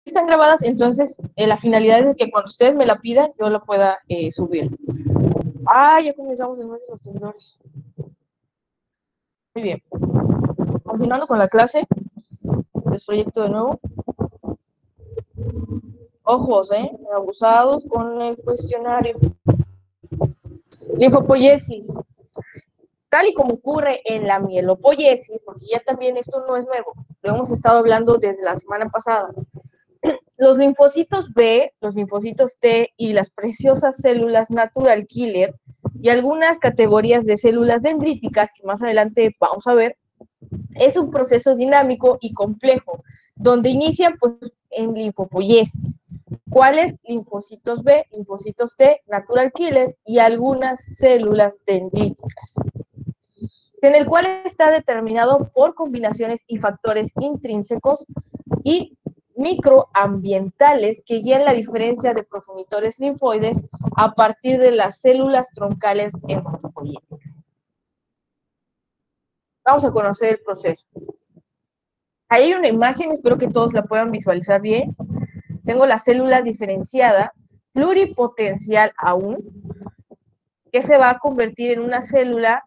están grabadas, entonces la finalidad es que cuando ustedes me la pidan, yo la pueda subir. Ya comenzamos de nuevo los temblores. Muy bien. Continuando con la clase, les proyecto de nuevo. Ojos, abusados con el cuestionario. Linfopoiesis. Tal y como ocurre en la mielopoiesis, porque ya también esto no es nuevo, lo hemos estado hablando desde la semana pasada. Los linfocitos B, los linfocitos T y las preciosas células natural killer y algunas categorías de células dendríticas que más adelante vamos a ver, es un proceso dinámico y complejo, donde inician pues, en linfopoiesis. ¿Cuáles? Linfocitos B, linfocitos T, natural killer y algunas células dendríticas, en el cual está determinado por combinaciones y factores intrínsecos y microambientales que guían la diferencia de progenitores linfoides a partir de las células troncales hematopoyéticas. Vamos a conocer el proceso. Ahí hay una imagen, espero que todos la puedan visualizar bien. Tengo la célula diferenciada, pluripotencial aún, que se va a convertir en una célula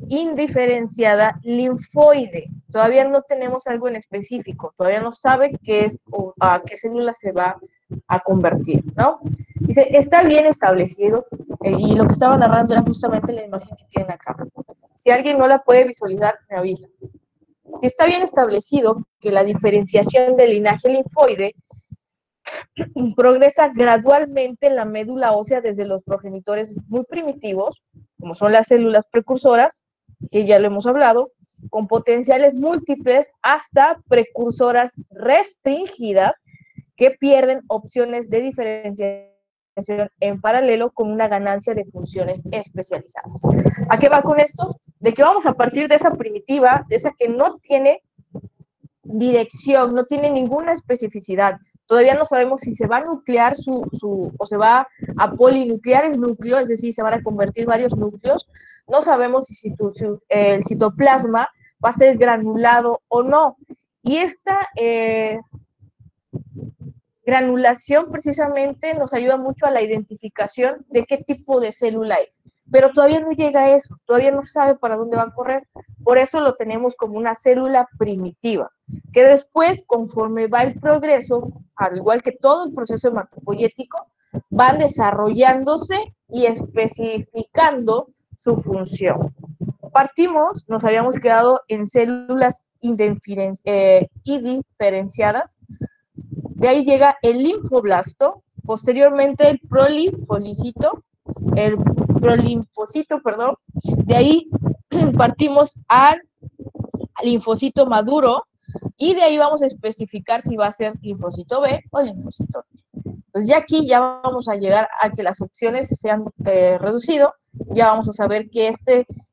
indiferenciada linfoide. Todavía no tenemos algo en específico, todavía no sabe qué es o a qué célula se va a convertir, ¿no? Dice, está bien establecido, y lo que estaba narrando era justamente la imagen que tienen acá. Si alguien no la puede visualizar, me avisa. Si está bien establecido que la diferenciación del linaje linfoide progresa gradualmente en la médula ósea desde los progenitores muy primitivos, como son las células precursoras, que ya lo hemos hablado, con potenciales múltiples hasta precursoras restringidas que pierden opciones de diferenciación en paralelo con una ganancia de funciones especializadas. ¿A qué va con esto? De que vamos a partir de esa primitiva, de esa que no tiene dirección, no tiene ninguna especificidad. Todavía no sabemos si se va a nuclear o se va a polinuclear el núcleo, es decir, se van a convertir varios núcleos. No sabemos si el citoplasma va a ser granulado o no. Y esta granulación precisamente nos ayuda mucho a la identificación de qué tipo de célula es, pero todavía no llega a eso, todavía no sabe para dónde va a correr, por eso lo tenemos como una célula primitiva, que después, conforme va el progreso, al igual que todo el proceso hematopoyético, van desarrollándose y especificando su función. Partimos, nos habíamos quedado en células indiferenciadas. De ahí llega el linfoblasto, posteriormente el prolinfocito, perdón. De ahí partimos al linfocito maduro y de ahí vamos a especificar si va a ser linfocito B o linfocito T. Pues ya aquí ya vamos a llegar a que las opciones se han reducido, ya vamos a saber que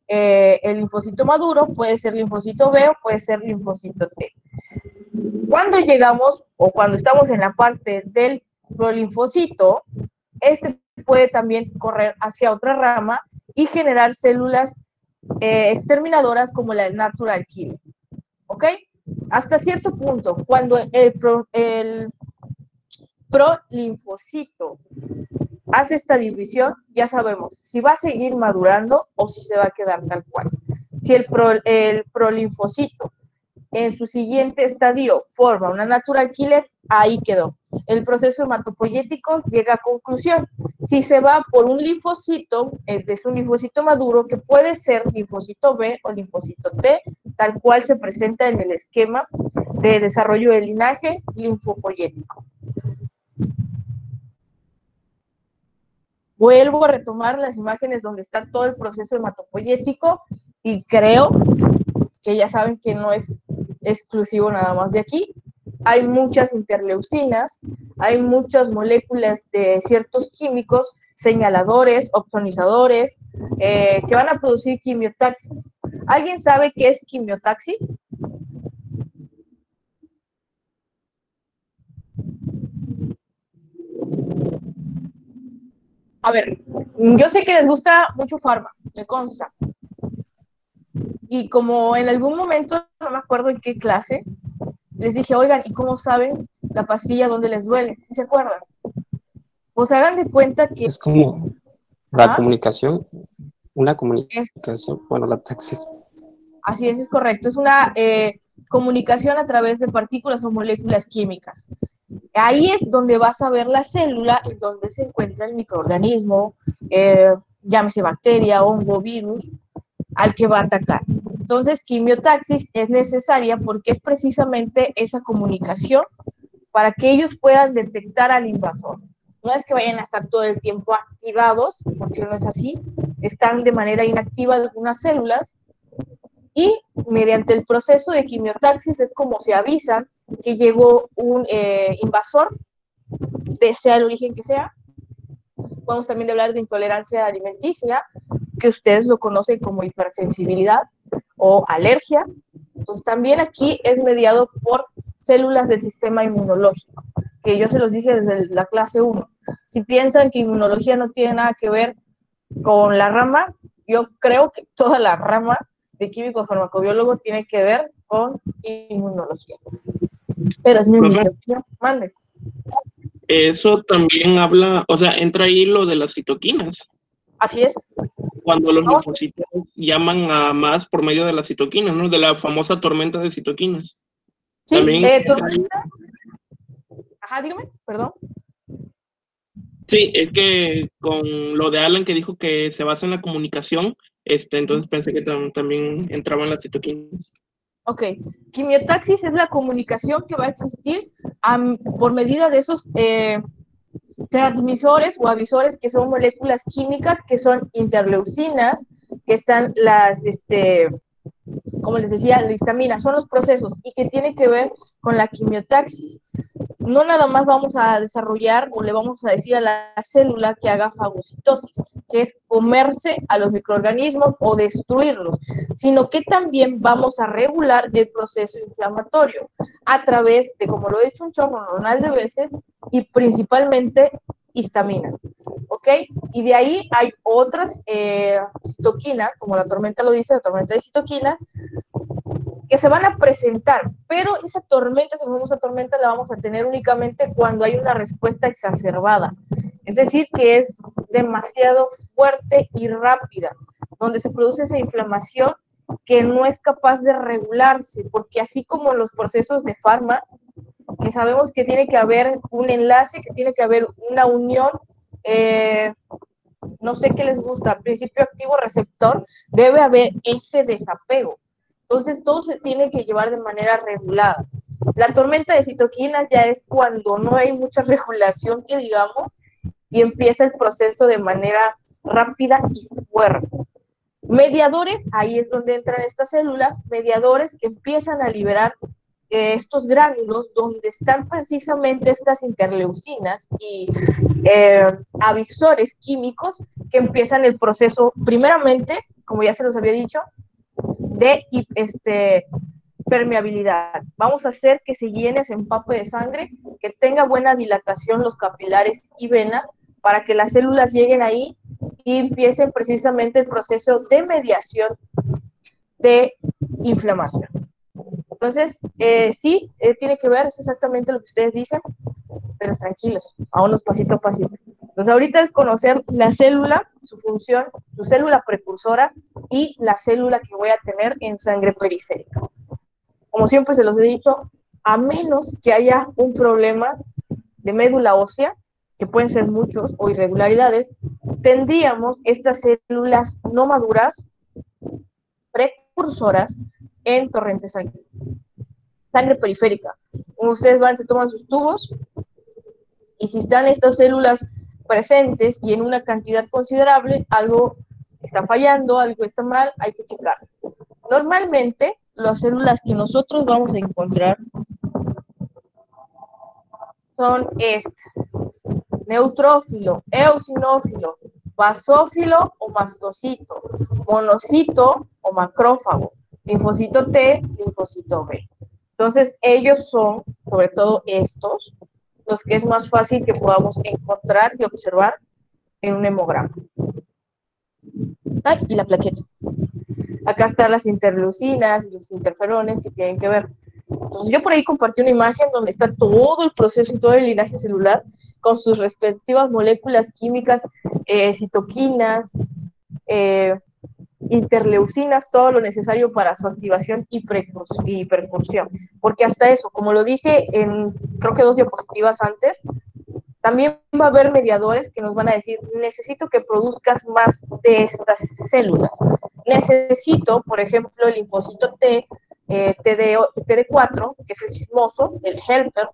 el linfocito maduro puede ser linfocito B o puede ser linfocito T. Cuando llegamos o cuando estamos en la parte del prolinfocito, este puede también correr hacia otra rama y generar células exterminadoras como la natural killer. ¿Ok? Hasta cierto punto, cuando el prolinfocito hace esta división, ya sabemos si va a seguir madurando o si se va a quedar tal cual. Si el prolinfocito en su siguiente estadio forma una natural killer, ahí quedó. El proceso hematopoyético llega a conclusión. Si se va por un linfocito, este es un linfocito maduro que puede ser linfocito B o linfocito T, tal cual se presenta en el esquema de desarrollo del linaje linfopoyético. Vuelvo a retomar las imágenes donde está todo el proceso hematopoyético y creo que ya saben que no es exclusivo nada más de aquí. Hay muchas interleucinas, hay muchas moléculas de ciertos químicos, señaladores, opsonizadores, que van a producir quimiotaxis. ¿Alguien sabe qué es quimiotaxis? A ver, yo sé que les gusta mucho farma, me consta. Y como en algún momento, no me acuerdo en qué clase, les dije, oigan, ¿y cómo saben la pastilla donde les duele, ¿sí se acuerdan? Pues hagan de cuenta que Es como la ¿ah? comunicación, una es, comunicación, bueno, la taxis. así es correcto, es una comunicación a través de partículas o moléculas químicas. Ahí es donde vas a ver la célula en donde se encuentra el microorganismo, llámese bacteria, hongo, virus, al que va a atacar. Entonces, quimiotaxis es necesaria porque es precisamente esa comunicación para que ellos puedan detectar al invasor. No es que vayan a estar todo el tiempo activados, porque no es así, están de manera inactiva algunas células y mediante el proceso de quimiotaxis es como se avisan que llegó un invasor, de sea el origen que sea. Podemos también hablar de intolerancia alimenticia, que ustedes lo conocen como hipersensibilidad o alergia. Entonces también aquí es mediado por células del sistema inmunológico, que yo se los dije desde la clase 1. Si piensan que inmunología no tiene nada que ver con la rama, yo creo que toda la rama de químico farmacobiólogo tiene que ver con inmunología. Pero es mi Profe, opinión. Mande. eso también habla, o sea, entra ahí lo de las citoquinas, Así es. cuando los Vamos. linfocitos llaman a más por medio de las citoquinas, ¿no? De la famosa tormenta de citoquinas. Sí, También, ajá, dígame, perdón. sí, es que con lo de Alan que dijo que se basa en la comunicación, entonces pensé que también entraban las citoquinas. Ok, quimiotaxis es la comunicación que va a existir por medida de esos transmisores o avisores que son moléculas químicas, que son interleucinas, que están como les decía, la histamina, son los procesos y que tiene que ver con la quimiotaxis. No nada más vamos a desarrollar o le vamos a decir a la célula que haga fagocitosis, que es comerse a los microorganismos o destruirlos, sino que también vamos a regular el proceso inflamatorio a través de, como lo he dicho un chorro normal de veces, y principalmente histamina. ¿Ok? Y de ahí hay otras citoquinas, como la tormenta lo dice, la tormenta de citoquinas, que se van a presentar, pero esa famosa tormenta la vamos a tener únicamente cuando hay una respuesta exacerbada, es decir, que es demasiado fuerte y rápida, donde se produce esa inflamación que no es capaz de regularse, porque así como los procesos de farma, que sabemos que tiene que haber un enlace, que tiene que haber una unión, no sé qué les gusta, principio activo receptor, debe haber ese desapego. Entonces, todo se tiene que llevar de manera regulada. La tormenta de citoquinas ya es cuando no hay mucha regulación, que digamos, y empieza el proceso de manera rápida y fuerte. Mediadores, ahí es donde entran estas células, mediadores que empiezan a liberar estos gránulos donde están precisamente estas interleucinas y avisores químicos que empiezan el proceso, primeramente, como ya se los había dicho, de permeabilidad. Vamos a hacer que se llene, se empape de sangre, que tenga buena dilatación los capilares y venas para que las células lleguen ahí y empiecen precisamente el proceso de mediación de inflamación. Entonces, sí, tiene que ver, es exactamente lo que ustedes dicen, pero tranquilos, vámonos pasito a pasito. Entonces, ahorita es conocer la célula, su función, su célula precursora y la célula que voy a tener en sangre periférica. Como siempre se los he dicho, a menos que haya un problema de médula ósea, que pueden ser muchos, o irregularidades, tendríamos estas células no maduras, precursoras, en torrente sanguíneo. Sangre periférica. Ustedes van, se toman sus tubos, y si están estas células presentes y en una cantidad considerable, algo está fallando, algo está mal, hay que checar. Normalmente, las células que nosotros vamos a encontrar son estas: neutrófilo, eosinófilo, basófilo o mastocito, monocito o macrófago, linfocito T, linfocito B. Entonces, ellos son, sobre todo estos, los que es más fácil que podamos encontrar y observar en un hemograma. Y la plaqueta. Acá están las interleucinas y los interferones que tienen que ver. Entonces, yo por ahí compartí una imagen donde está todo el proceso y todo el linaje celular con sus respectivas moléculas químicas, citoquinas, eh, interleucinas, todo lo necesario para su activación y percursión. Porque hasta eso, como lo dije en creo que 2 diapositivas antes, también va a haber mediadores que nos van a decir, necesito que produzcas más de estas células. Necesito, por ejemplo, el linfocito T, TD4, que es el chismoso, el helper,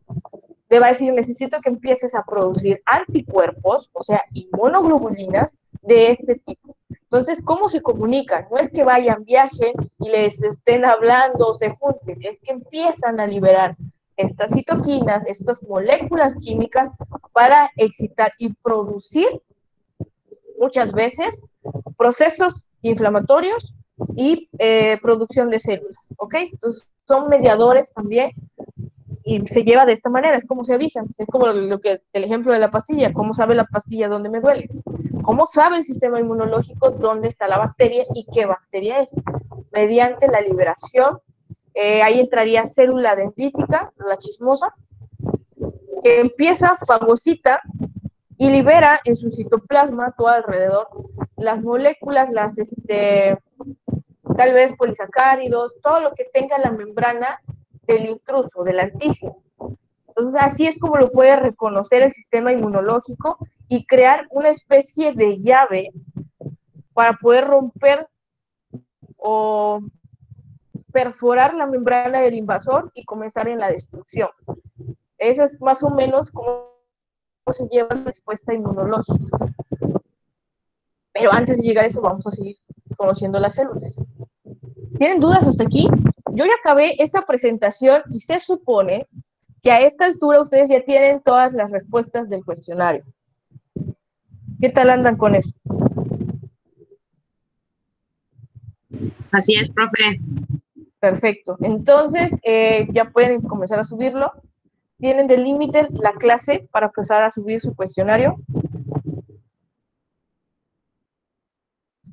le va a decir, necesito que empieces a producir anticuerpos, o sea, inmunoglobulinas de este tipo. Entonces, ¿cómo se comunican? No es que vayan, viajen y les estén hablando o se junten, es que empiezan a liberar estas citoquinas, estas moléculas químicas para excitar y producir muchas veces procesos inflamatorios y producción de células, ¿ok? Entonces, son mediadores también y se lleva de esta manera, es como se avisan, es como lo que el ejemplo de la pastilla, ¿cómo sabe la pastilla dónde me duele? ¿Cómo sabe el sistema inmunológico dónde está la bacteria y qué bacteria es? Mediante la liberación, ahí entraría célula dendrítica, la chismosa, que empieza, fagocita y libera en su citoplasma todo alrededor las moléculas, tal vez polisacáridos, todo lo que tenga la membrana del intruso, del antígeno. Entonces, así es como lo puede reconocer el sistema inmunológico y crear una especie de llave para poder romper o perforar la membrana del invasor y comenzar en la destrucción. Esa es más o menos cómo se lleva la respuesta inmunológica. Pero antes de llegar a eso, vamos a seguir conociendo las células. ¿Tienen dudas hasta aquí? Yo ya acabé esa presentación y se supone que a esta altura ustedes ya tienen todas las respuestas del cuestionario. ¿Qué tal andan con eso? Así es, profe. Perfecto. Entonces, ya pueden comenzar a subirlo. Tienen de límite la clase para empezar a subir su cuestionario.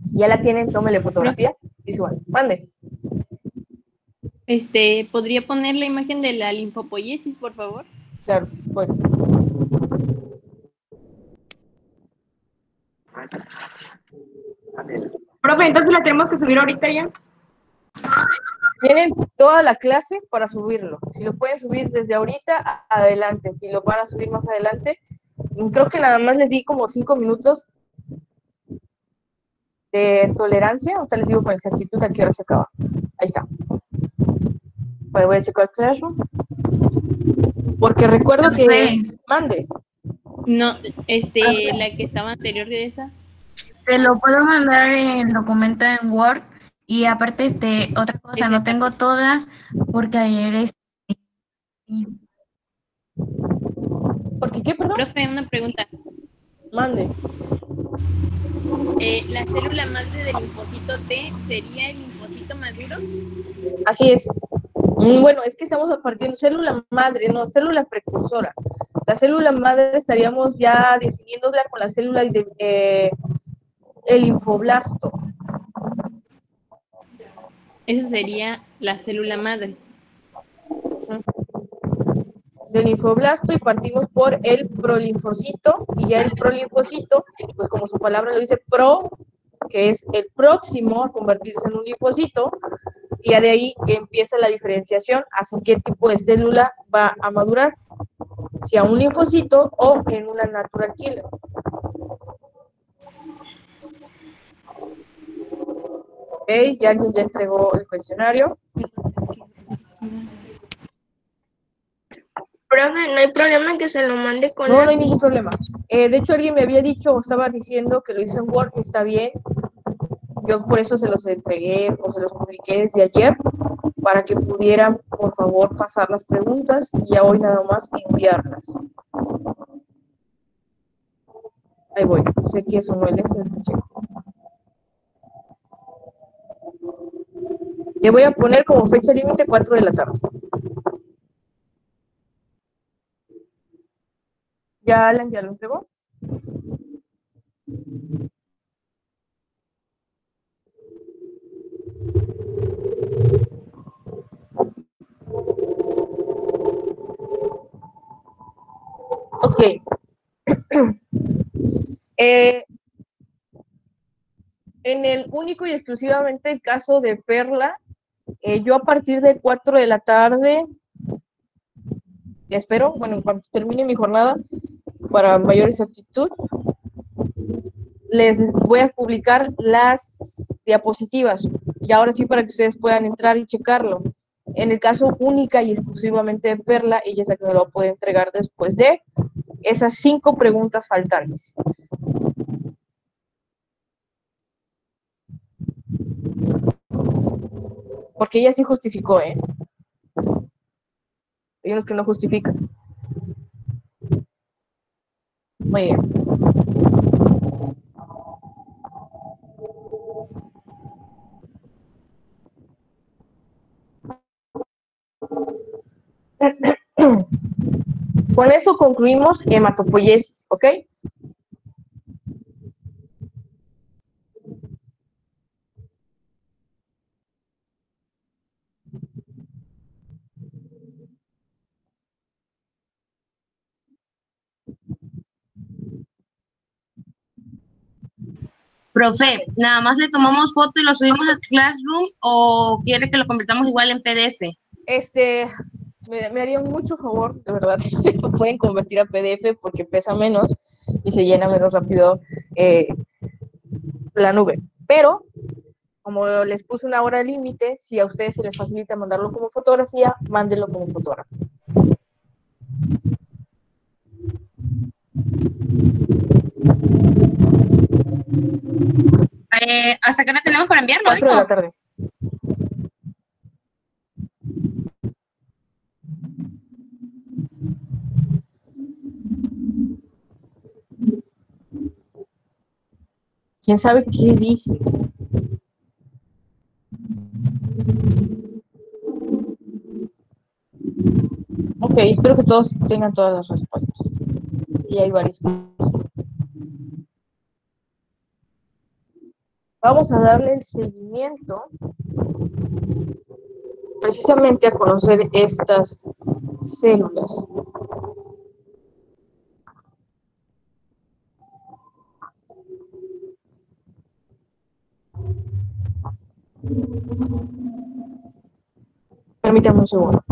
Si ya la tienen, tómele fotografía y suban. Mande. ¿Podría poner la imagen de la linfopoiesis, por favor? Claro, bueno. Profe, entonces la tenemos que subir ahorita ya. Tienen toda la clase para subirlo. Si lo pueden subir desde ahorita, adelante. Si lo van a subir más adelante, creo que nada más les di como 5 minutos de tolerancia. Ahorita les digo con exactitud a qué hora se acaba. Ahí está. Bueno, voy a checar Classroom. Porque recuerdo que... Mande. No, la que estaba anterior de esa. Se lo puedo mandar en documento en Word y aparte otra cosa, no tengo todas porque ayer ¿Por qué, perdón? Profe, una pregunta. Mande. ¿La célula madre del linfocito T sería el linfocito maduro? Así es. Bueno, es que estamos partiendo célula madre, no, célula precursora. La célula madre estaríamos ya definiéndola con la célula el linfoblasto. Esa sería la célula madre. Del linfoblasto y partimos por el prolinfocito y ya el prolinfocito, pues como su palabra lo dice, pro, que es el próximo a convertirse en un linfocito, y ya de ahí empieza la diferenciación hacia qué tipo de célula va a madurar, si a un linfocito o en una natural killer. Ok, ya alguien ya entregó el cuestionario. Profe, no hay problema en que se lo mande con No, no hay lápiz. ningún problema. De hecho, alguien me había dicho o estaba diciendo que lo hizo en Word y está bien. Yo por eso se los entregué o se los publiqué desde ayer para que pudieran, por favor, pasar las preguntas y ya hoy nada más enviarlas. Ahí voy. Sé que eso no es el checo. Le voy a poner como fecha límite 4 de la tarde. ¿Ya Alan ya lo entregó? Ok. En el único y exclusivamente el caso de Perla, yo a partir de 4 de la tarde, espero, bueno, en cuanto termine mi jornada, para mayor exactitud, les voy a publicar las diapositivas y ahora sí para que ustedes puedan entrar y checarlo. En el caso única y exclusivamente de Perla, ella es la que me lo va a poder entregar después de esas 5 preguntas faltantes. Porque ella sí justificó, ¿eh? Hay unos que no justifican. Muy bien. Con eso concluimos hematopoiesis, ¿ok? Profe, ¿nada más le tomamos foto y lo subimos a Classroom o quiere que lo convirtamos igual en PDF? Me haría mucho favor, de verdad, lo pueden convertir a PDF porque pesa menos y se llena menos rápido la nube. Pero, como les puse una hora límite, si a ustedes se les facilita mandarlo como fotografía, mándenlo como fotografía. ¿Hasta qué hora tenemos para enviarlo? 4 de la tarde. ¿Quién sabe qué dice? Ok, espero que todos tengan todas las respuestas. Y hay varios. Vamos a darle el seguimiento precisamente a conocer estas células. Permítanme un segundo.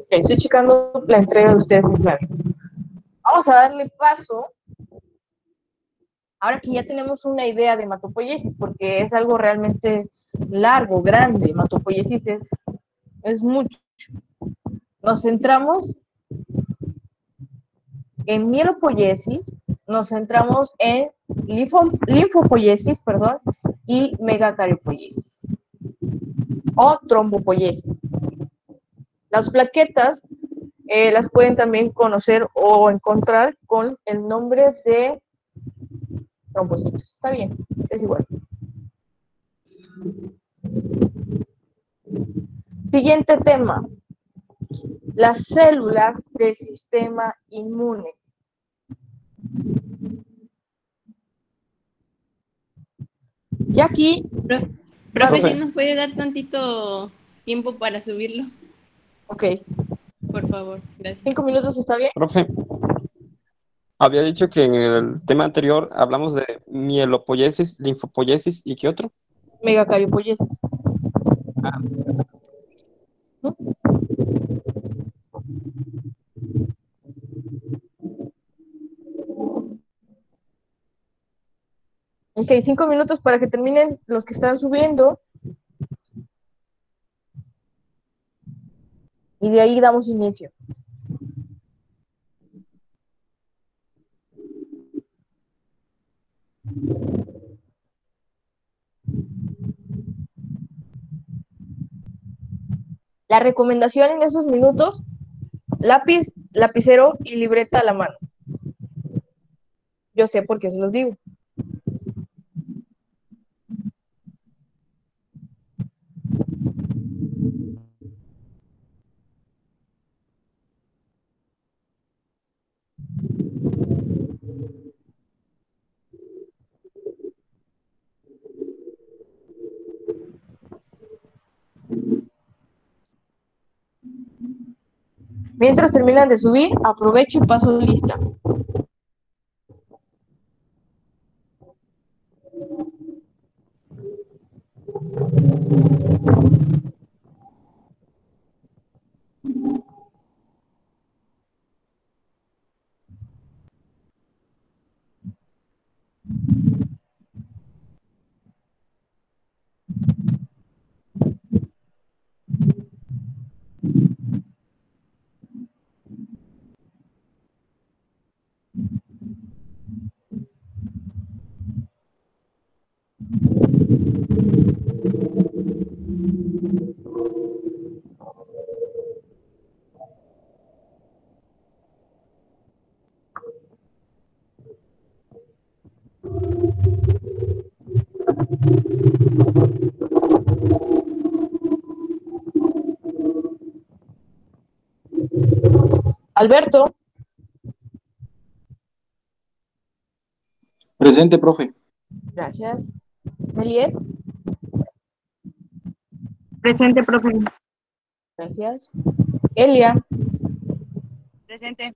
Ok, estoy checando la entrega de ustedes en claro. Vamos a darle paso, ahora que ya tenemos una idea de hematopoiesis, porque es algo realmente largo, grande. Hematopoiesis es mucho. Nos centramos en mielopoiesis, nos centramos en linfopoiesis, perdón, y megacariopoiesis o trombopoiesis. Las plaquetas las pueden también conocer o encontrar con el nombre de trombocitos. Está bien, es igual. Siguiente tema. Las células del sistema inmune. Y aquí, Profe, ¿sí nos puede dar tantito tiempo para subirlo? ok, Por favor, gracias. 5 minutos está bien. Profe, había dicho que en el tema anterior hablamos de mielopoiesis, linfopoiesis y ¿qué otro? Megacariopoiesis. Ah, Ok, 5 minutos para que terminen los que están subiendo. Y de ahí damos inicio. La recomendación en esos minutos, lápiz, lapicero y libreta a la mano. Yo sé por qué se los digo. Mientras terminan de subir, aprovecho y paso lista. Alberto. Presente, profe. Gracias. Meliet. Presente, profe. Gracias. Elia. Presente.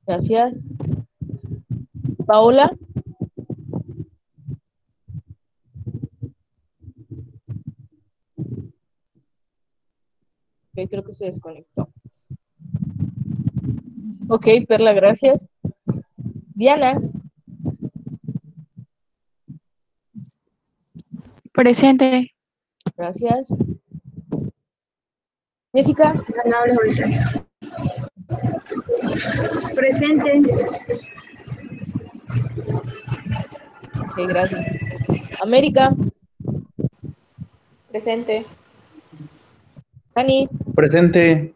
Gracias. Paola. Ok, creo que se desconectó. Ok, Perla, gracias. Diana. Presente. Gracias. Jessica. Presente. Ok, gracias. América. Presente. Dani. Presente.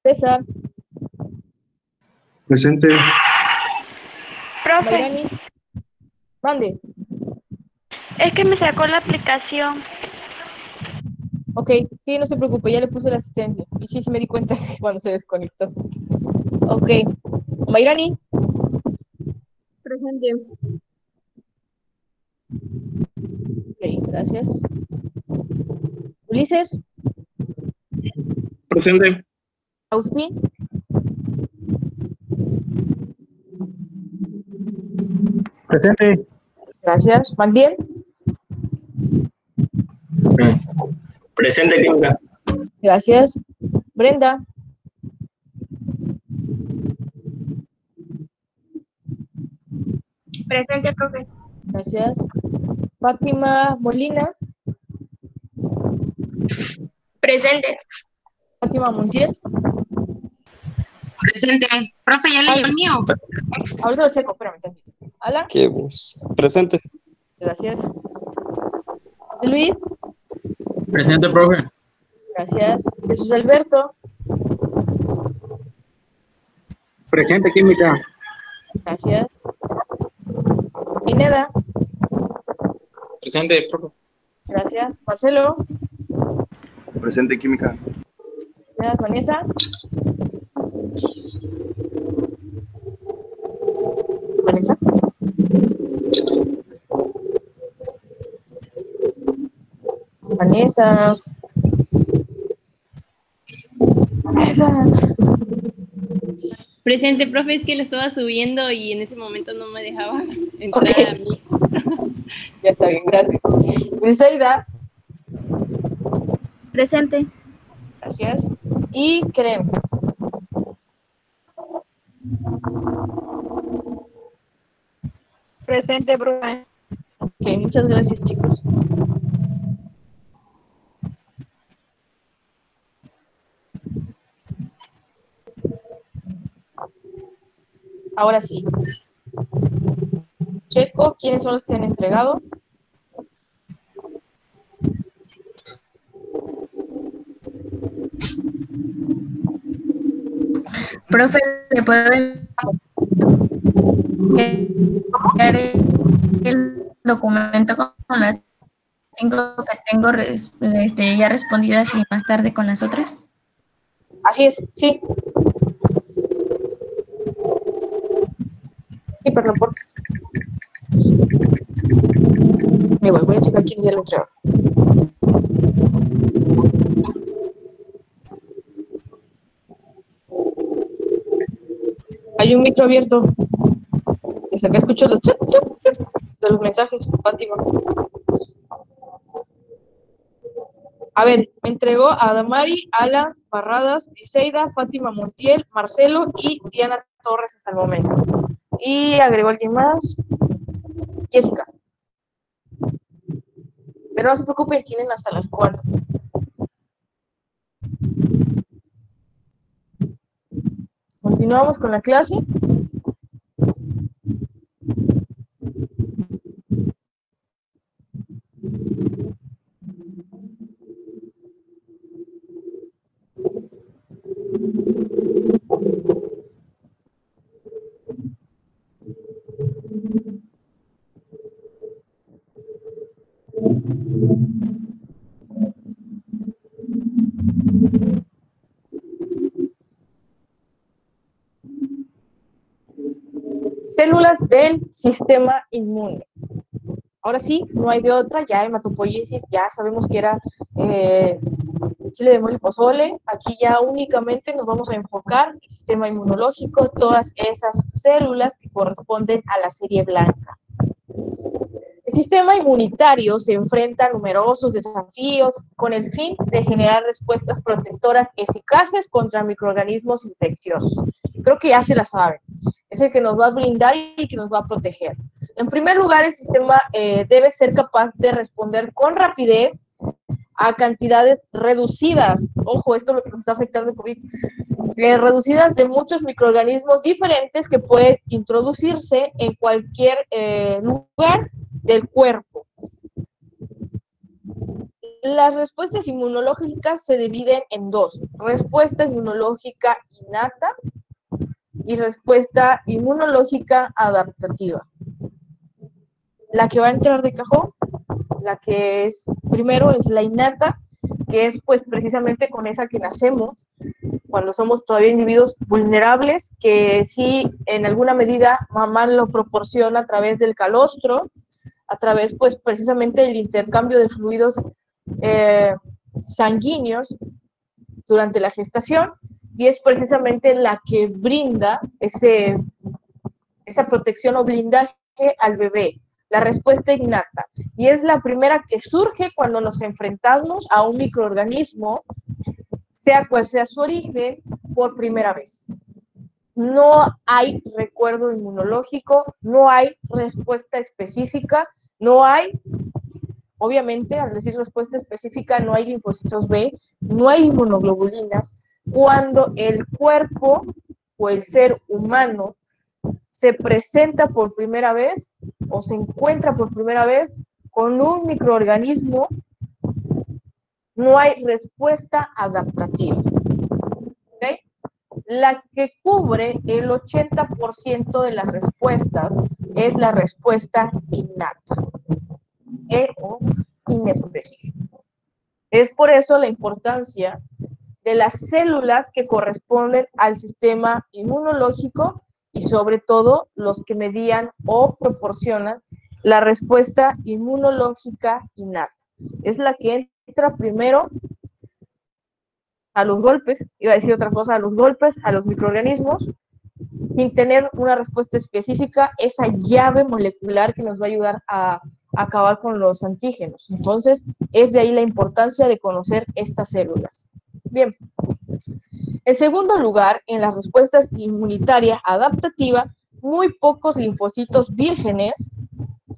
César. Presente. Profe, Mayrani. Mande. es que me sacó la aplicación. Ok, sí, no se preocupe, ya le puse la asistencia. Y sí, me di cuenta cuando se desconectó. Ok. Mayrani. Presente. Ok, gracias. Ulises. Presente. Agustín. Presente. Gracias. Magdiel. Presente, Química. Gracias. Brenda. Presente, profe. Gracias. Fátima Molina. Presente. Fátima Montiel. Presente. Profe, ¿ya leyó el mío? Ahorita lo checo, espérame tantito. Alan. Qué bus. Presente. Gracias. José Luis. Presente, profe. Gracias. Jesús Alberto. Presente, Química. Gracias. Pineda. Presente, profe. Gracias. Marcelo. Presente, Química. Gracias. Vanessa. Vanessa. Vanessa. Vanessa. Presente, profe, es que lo estaba subiendo y en ese momento no me dejaba entrar a mí. Ya está bien, gracias. Briseida. Presente. Gracias. Y Crem. Presente, profe. Ok, muchas gracias, chicos. Ahora sí. Checo, ¿quiénes son los que han entregado? Profe, ¿le puedo enviar el documento con las 5 que tengo ya respondidas y más tarde con las otras? Así es, sí. Sí, perdón, por igual voy a checar quién ya lo entregó. Hay un micro abierto. Desde acá escucho los chup, chup, chup de los mensajes, Fátima. A ver, me entregó a Damari, Ala, Barradas, Briseida, Fátima Montiel, Marcelo y Diana Torres hasta el momento. Y agregó alguien más. Jessica. Pero no se preocupen, tienen hasta las 4. Continuamos con la clase. Células del sistema inmune. Ahora sí, no hay de otra, ya hematopoiesis, ya sabemos que era chile de mole y pozole. Aquí ya únicamente nos vamos a enfocar en el sistema inmunológico, todas esas células que corresponden a la serie blanca. El sistema inmunitario se enfrenta a numerosos desafíos con el fin de generar respuestas protectoras eficaces contra microorganismos infecciosos. Creo que ya se la saben. Es el que nos va a blindar y que nos va a proteger. En primer lugar, el sistema debe ser capaz de responder con rapidez a cantidades reducidas. Ojo, esto es lo que nos está afectando el COVID. Reducidas de muchos microorganismos diferentes que pueden introducirse en cualquier lugar del cuerpo. Las respuestas inmunológicas se dividen en dos: respuesta inmunológica innata y respuesta inmunológica adaptativa. La que va a entrar de cajón, la que es primero, es la innata, que es pues precisamente con esa que nacemos cuando somos todavía individuos vulnerables, que sí en alguna medida mamá lo proporciona a través del calostro, a través pues precisamente del intercambio de fluidos sanguíneos durante la gestación, y es precisamente la que brinda esa protección o blindaje al bebé, la respuesta innata, y es la primera que surge cuando nos enfrentamos a un microorganismo, sea cual sea su origen, por primera vez. No hay recuerdo inmunológico, no hay respuesta específica, no hay, obviamente, al decir respuesta específica, no hay linfocitos B, no hay inmunoglobulinas, cuando el cuerpo o el ser humano se presenta por primera vez o se encuentra por primera vez con un microorganismo, no hay respuesta adaptativa. ¿Okay? La que cubre el 80% de las respuestas es la respuesta innata o inespecífica. Es por eso la importancia de las células que corresponden al sistema inmunológico y sobre todo los que medían o proporcionan la respuesta inmunológica innata. Es la que entra primero a los golpes, iba a decir otra cosa, a los golpes, a los microorganismos, sin tener una respuesta específica, esa llave molecular que nos va a ayudar a acabar con los antígenos. Entonces, es de ahí la importancia de conocer estas células. Bien. En segundo lugar, en las respuestas inmunitarias adaptativas, muy pocos linfocitos vírgenes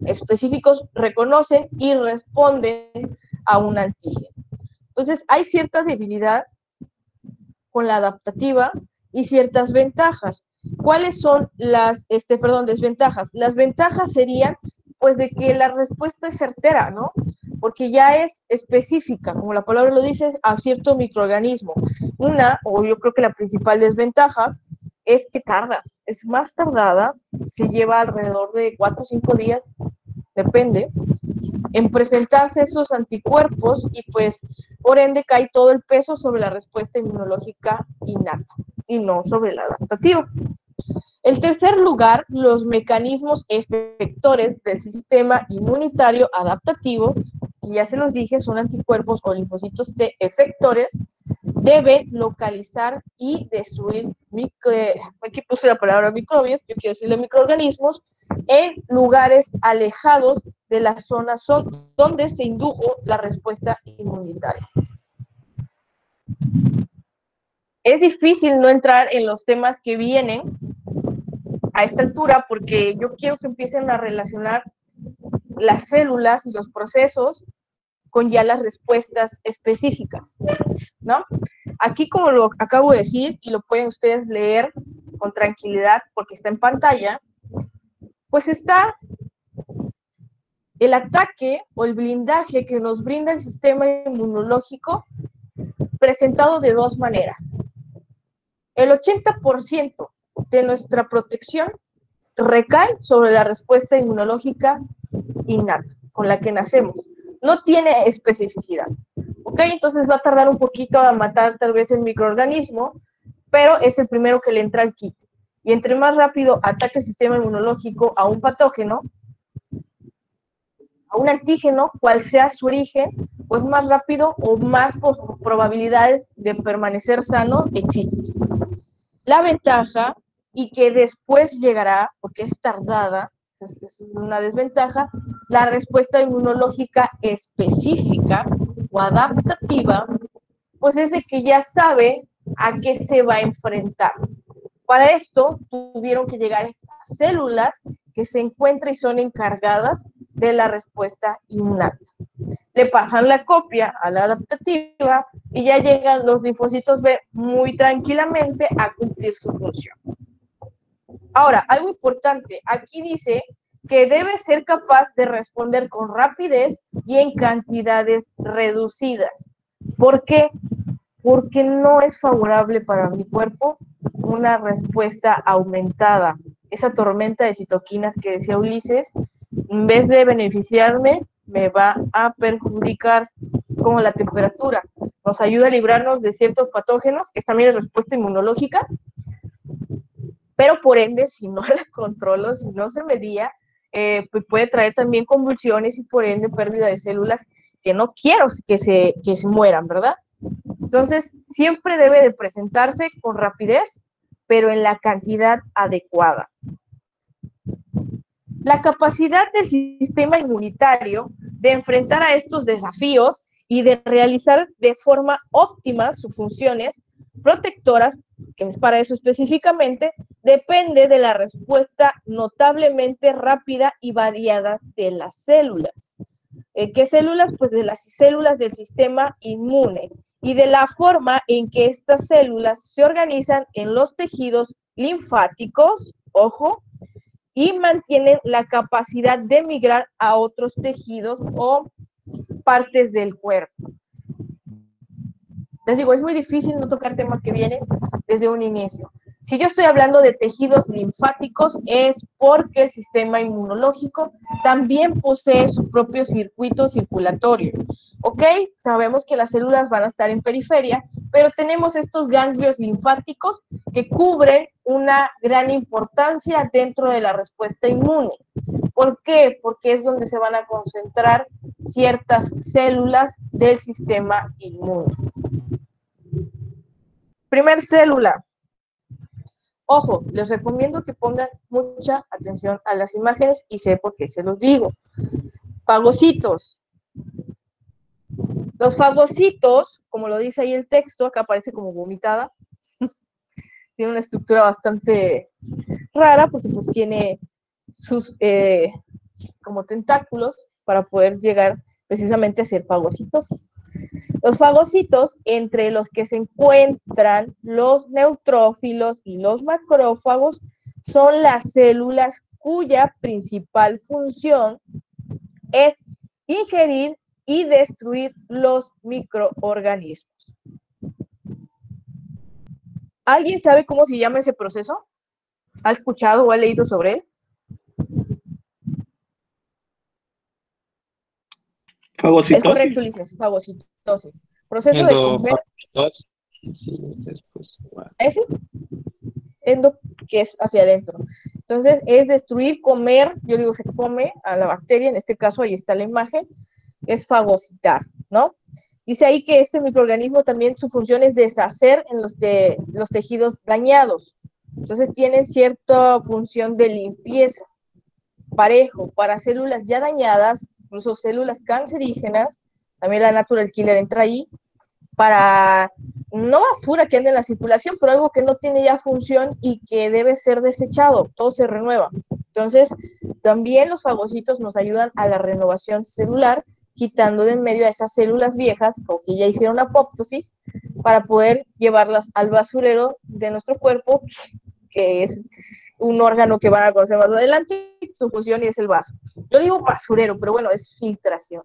específicos reconocen y responden a un antígeno. Entonces, hay cierta debilidad con la adaptativa y ciertas ventajas. ¿Cuáles son las desventajas? Las ventajas serían, pues, de que la respuesta es certera, ¿no? Porque ya es específica, como la palabra lo dice, a cierto microorganismo. O yo creo que la principal desventaja, es que tarda, es más tardada, se lleva alrededor de 4 o 5 días, depende, en presentarse esos anticuerpos y pues por ende cae todo el peso sobre la respuesta inmunológica innata y no sobre la adaptativa. En tercer lugar, los mecanismos efectores del sistema inmunitario adaptativo, que ya se los dije, son anticuerpos o linfocitos T efectores, debe localizar y destruir aquí puse la palabra microbios, yo quiero decirle microorganismos, en lugares alejados de la zona donde se indujo la respuesta inmunitaria. Es difícil no entrar en los temas que vienen a esta altura porque yo quiero que empiecen a relacionar las células y los procesos con ya las respuestas específicas, ¿no? Aquí, como lo acabo de decir, y lo pueden ustedes leer con tranquilidad porque está en pantalla, pues está el ataque o el blindaje que nos brinda el sistema inmunológico presentado de dos maneras. El 80% de nuestra protección recae sobre la respuesta inmunológica innata, con la que nacemos. No tiene especificidad, ¿ok? Entonces va a tardar un poquito a matar tal vez el microorganismo, pero es el primero que le entra al kit. Y entre más rápido ataque el sistema inmunológico a un patógeno, a un antígeno, cual sea su origen, pues más rápido o más probabilidades de permanecer sano existen. La ventaja, y que después llegará, porque es tardada, es una desventaja, la respuesta inmunológica específica o adaptativa, pues es de que ya sabe a qué se va a enfrentar. Para esto tuvieron que llegar estas células que se encuentran y son encargadas de la respuesta innata. Le pasan la copia a la adaptativa y ya llegan los linfocitos B muy tranquilamente a cumplir su función. Ahora, algo importante, aquí dice que debe ser capaz de responder con rapidez y en cantidades reducidas. ¿Por qué? Porque no es favorable para mi cuerpo una respuesta aumentada. Esa tormenta de citoquinas que decía Ulises, en vez de beneficiarme, me va a perjudicar, como la temperatura. Nos ayuda a librarnos de ciertos patógenos, que también es respuesta inmunológica, pero por ende, si no la controlo, si no se medía, pues puede traer también convulsiones y por ende pérdida de células que no quiero que se mueran, ¿verdad? Entonces, siempre debe de presentarse con rapidez, pero en la cantidad adecuada. La capacidad del sistema inmunitario de enfrentar a estos desafíos y de realizar de forma óptima sus funciones protectoras, que es para eso específicamente, depende de la respuesta notablemente rápida y variada de las células. ¿Qué células? Pues de las células del sistema inmune y de la forma en que estas células se organizan en los tejidos linfáticos, ojo, y mantienen la capacidad de migrar a otros tejidos o partes del cuerpo. Les digo, es muy difícil no tocar temas que vienen desde un inicio. Si yo estoy hablando de tejidos linfáticos, es porque el sistema inmunológico también posee su propio circuito circulatorio. ¿Ok? Sabemos que las células van a estar en periferia, pero tenemos estos ganglios linfáticos que cubren una gran importancia dentro de la respuesta inmune. ¿Por qué? Porque es donde se van a concentrar ciertas células del sistema inmune. Primer célula. Ojo, les recomiendo que pongan mucha atención a las imágenes y sé por qué se los digo. Fagocitos. Los fagocitos, como lo dice ahí el texto, acá aparece como vomitada. Tiene una estructura bastante rara porque pues tiene sus como tentáculos para poder llegar precisamente a ser fagocitos. Los fagocitos, entre los que se encuentran los neutrófilos y los macrófagos, son las células cuya principal función es ingerir y destruir los microorganismos. ¿Alguien sabe cómo se llama ese proceso? ¿Ha escuchado o ha leído sobre él? Fagocitosis. Es correcto, Ulises, fagocitosis. Proceso de comer. ¿Ese? Endo, que es hacia adentro. Entonces, es destruir, comer, yo digo, se come a la bacteria, en este caso ahí está la imagen, es fagocitar, ¿no? Dice ahí que este microorganismo también su función es deshacer en los tejidos dañados. Entonces tiene cierta función de limpieza. Parejo, para células ya dañadas, incluso células cancerígenas, también la natural killer entra ahí, para no basura que ande en la circulación, pero algo que no tiene ya función y que debe ser desechado, todo se renueva. Entonces, también los fagocitos nos ayudan a la renovación celular, quitando de en medio a esas células viejas, o que ya hicieron apoptosis, para poder llevarlas al basurero de nuestro cuerpo, que es un órgano que van a conocer más adelante, su función y es el vaso. Yo digo basurero, pero bueno, es filtración.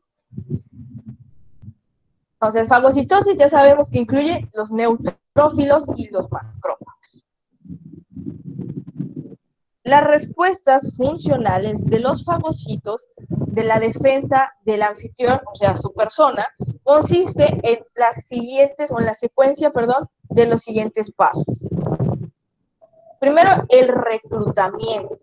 Entonces, fagocitosis ya sabemos que incluye los neutrófilos y los macrófagos. Las respuestas funcionales de los fagocitos de la defensa del anfitrión, o sea, su persona, consiste en las siguientes, o en la secuencia, perdón, de los siguientes pasos. Primero, el reclutamiento.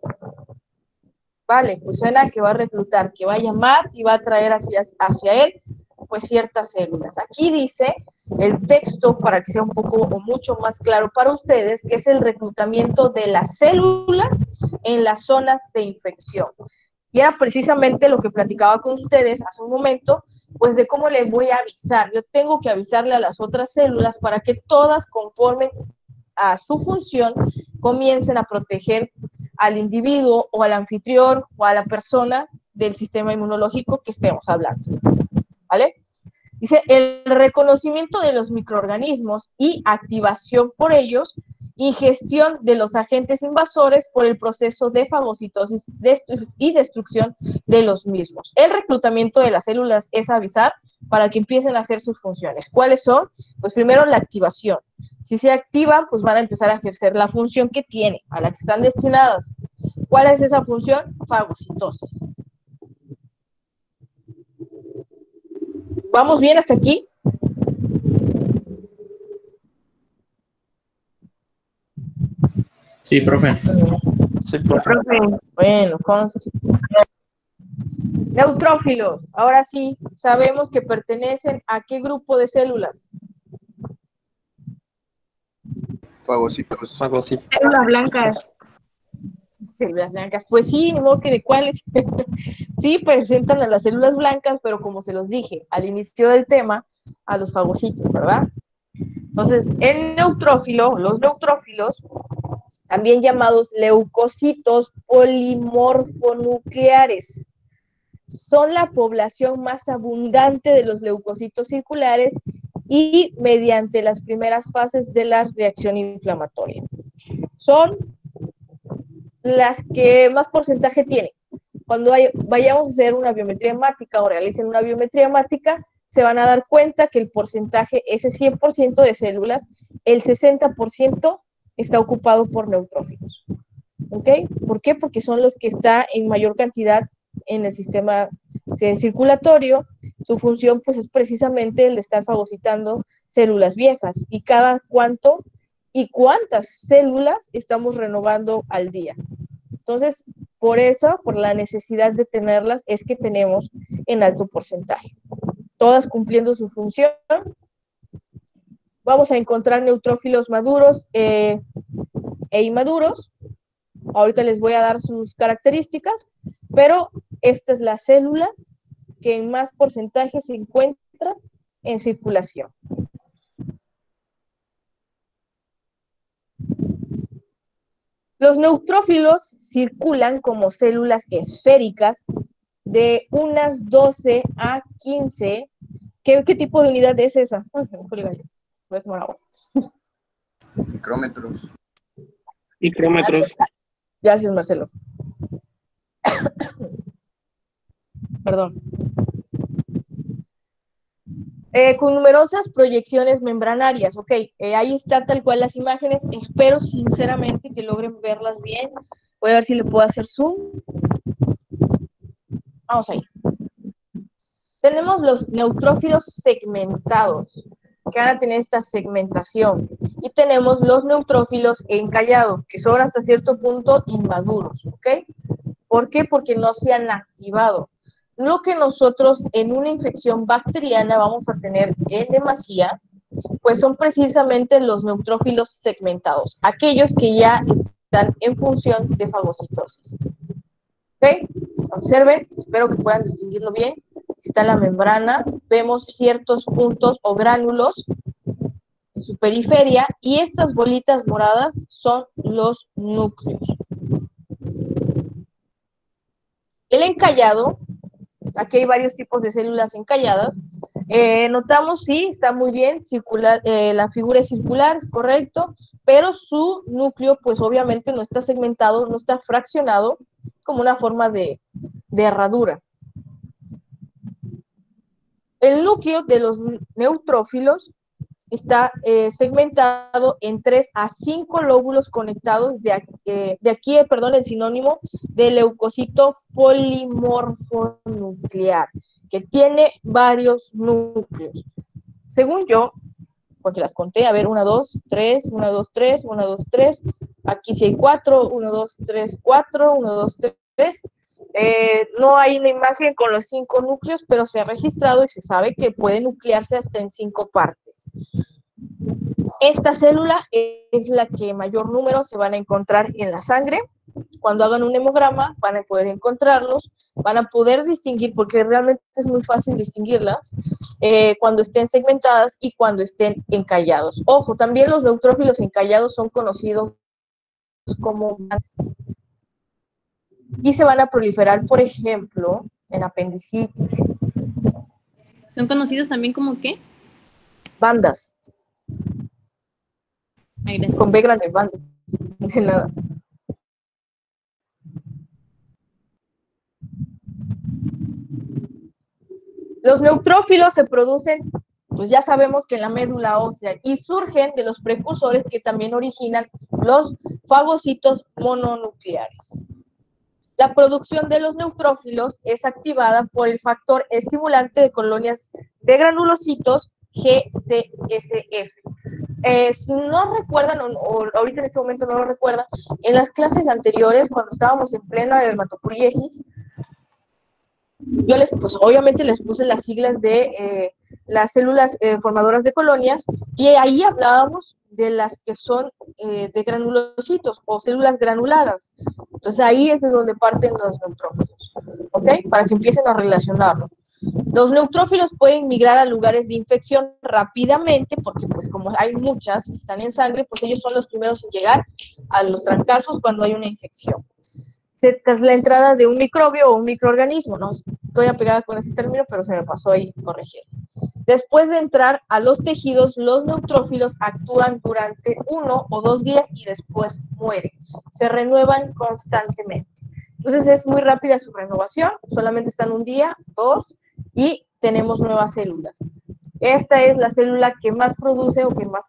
Vale, pues suena que va a reclutar, que va a llamar y va a traer hacia él pues ciertas células. Aquí dice el texto, para que sea un poco o mucho más claro para ustedes, que es el reclutamiento de las células en las zonas de infección. Y era precisamente lo que platicaba con ustedes hace un momento, pues de cómo les voy a avisar. Yo tengo que avisarle a las otras células para que todas, conforme a su función, comiencen a proteger al individuo o al anfitrión o a la persona del sistema inmunológico que estemos hablando. ¿Vale? Dice, el reconocimiento de los microorganismos y activación por ellos, ingestión de los agentes invasores por el proceso de fagocitosis y destrucción de los mismos. El reclutamiento de las células es avisar para que empiecen a hacer sus funciones. ¿Cuáles son? Pues primero la activación. Si se activan, pues van a empezar a ejercer la función que tiene, a la que están destinadas. ¿Cuál es esa función? Fagocitosis. ¿Vamos bien hasta aquí? Sí, profe. Sí, profe. Bueno, neutrófilos. Ahora sí, sabemos que pertenecen a qué grupo de células. Fagocitos. Fagocitos. Células blancas. Células blancas. Pues sí, ni modo que de cuáles. Sí, presentan a las células blancas, pero como se los dije al inicio del tema, a los fagocitos, ¿verdad? Entonces, el neutrófilo, los neutrófilos, también llamados leucocitos polimorfonucleares, son la población más abundante de los leucocitos circulares y mediante las primeras fases de la reacción inflamatoria. Son las que más porcentaje tienen. Cuando vayamos a hacer una biometría hemática o realicen una biometría hemática, se van a dar cuenta que el porcentaje, ese 100% de células, el 60% está ocupado por neutrófilos. ¿Ok? ¿Por qué? Porque son los que están en mayor cantidad en el sistema circulatorio. Su función, pues, es precisamente el de estar fagocitando células viejas. ¿Y cada cuánto y cuántas células estamos renovando al día? Entonces, por eso, por la necesidad de tenerlas, es que tenemos en alto porcentaje. Todas cumpliendo su función. Vamos a encontrar neutrófilos maduros e inmaduros. Ahorita les voy a dar sus características, pero esta es la célula que en más porcentaje se encuentra en circulación. Los neutrófilos circulan como células esféricas de unas 12 a 15. ¿Qué tipo de unidad es esa? Ay, se me fue el gallo. Voy a tomar agua. Micrómetros. Micrómetros. Gracias, Marcelo. Perdón. Con numerosas proyecciones membranarias, ok, ahí está tal cual las imágenes, espero sinceramente que logren verlas bien, voy a ver si le puedo hacer zoom. Vamos ahí. Tenemos los neutrófilos segmentados, que van a tener esta segmentación, y tenemos los neutrófilos encallado, que son hasta cierto punto inmaduros, ¿ok? ¿Por qué? Porque no se han activado. lo que nosotros en una infección bacteriana vamos a tener en demasía, pues son precisamente los neutrófilos segmentados, aquellos que ya están en función de fagocitosis. ¿Ok? Observen, espero que puedan distinguirlo bien. Está la membrana, vemos ciertos puntos o gránulos en su periferia y estas bolitas moradas son los núcleos. El encallado, aquí hay varios tipos de células encalladas. Notamos, sí, está muy bien, circular, la figura es circular, es correcto, pero su núcleo, pues obviamente no está segmentado, no está fraccionado como una forma de herradura. El núcleo de los neutrófilos está segmentado en 3 a 5 lóbulos conectados, de aquí, el sinónimo de leucocito polimorfonuclear, que tiene varios núcleos. Según yo, porque las conté, a ver, 1, 2, 3, 1, 2, 3, 1, 2, 3, aquí sí hay 4, 1, 2, 3, 4, 1, 2, 3, no hay una imagen con los 5 núcleos, pero se ha registrado y se sabe que puede nuclearse hasta en 5 partes. Esta célula es la que mayor número se van a encontrar en la sangre. Cuando hagan un hemograma van a poder encontrarlos, van a poder distinguir, porque realmente es muy fácil distinguirlas, cuando estén segmentadas y cuando estén encallados. Ojo, también los neutrófilos encallados son conocidos como más, y se van a proliferar, por ejemplo, en apendicitis. ¿Son conocidos también como qué? Bandas. Ay, gracias. Con B grande, bandas. De nada. Los neutrófilos se producen, pues ya sabemos que en la médula ósea, y surgen de los precursores que también originan los fagocitos mononucleares. La producción de los neutrófilos es activada por el factor estimulante de colonias de granulocitos GCSF. Si no recuerdan, o ahorita en este momento no lo recuerdan, en las clases anteriores, cuando estábamos en plena hematopoiesis, yo pues obviamente les puse las siglas de las células formadoras de colonias, y ahí hablábamos de las que son de granulocitos o células granuladas. Entonces ahí es de donde parten los neutrófilos, ¿ok? Para que empiecen a relacionarlo. Los neutrófilos pueden migrar a lugares de infección rápidamente, porque pues como hay muchas y están en sangre, pues ellos son los primeros en llegar a los trancazos cuando hay una infección. Tras la entrada de un microbio o un microorganismo, no estoy apegada con ese término, pero se me pasó ahí corregir. Después de entrar a los tejidos, los neutrófilos actúan durante 1 o 2 días y después mueren. Se renuevan constantemente. Entonces es muy rápida su renovación, solamente están 1 día, 2, y tenemos nuevas células. Esta es la célula que más produce o que más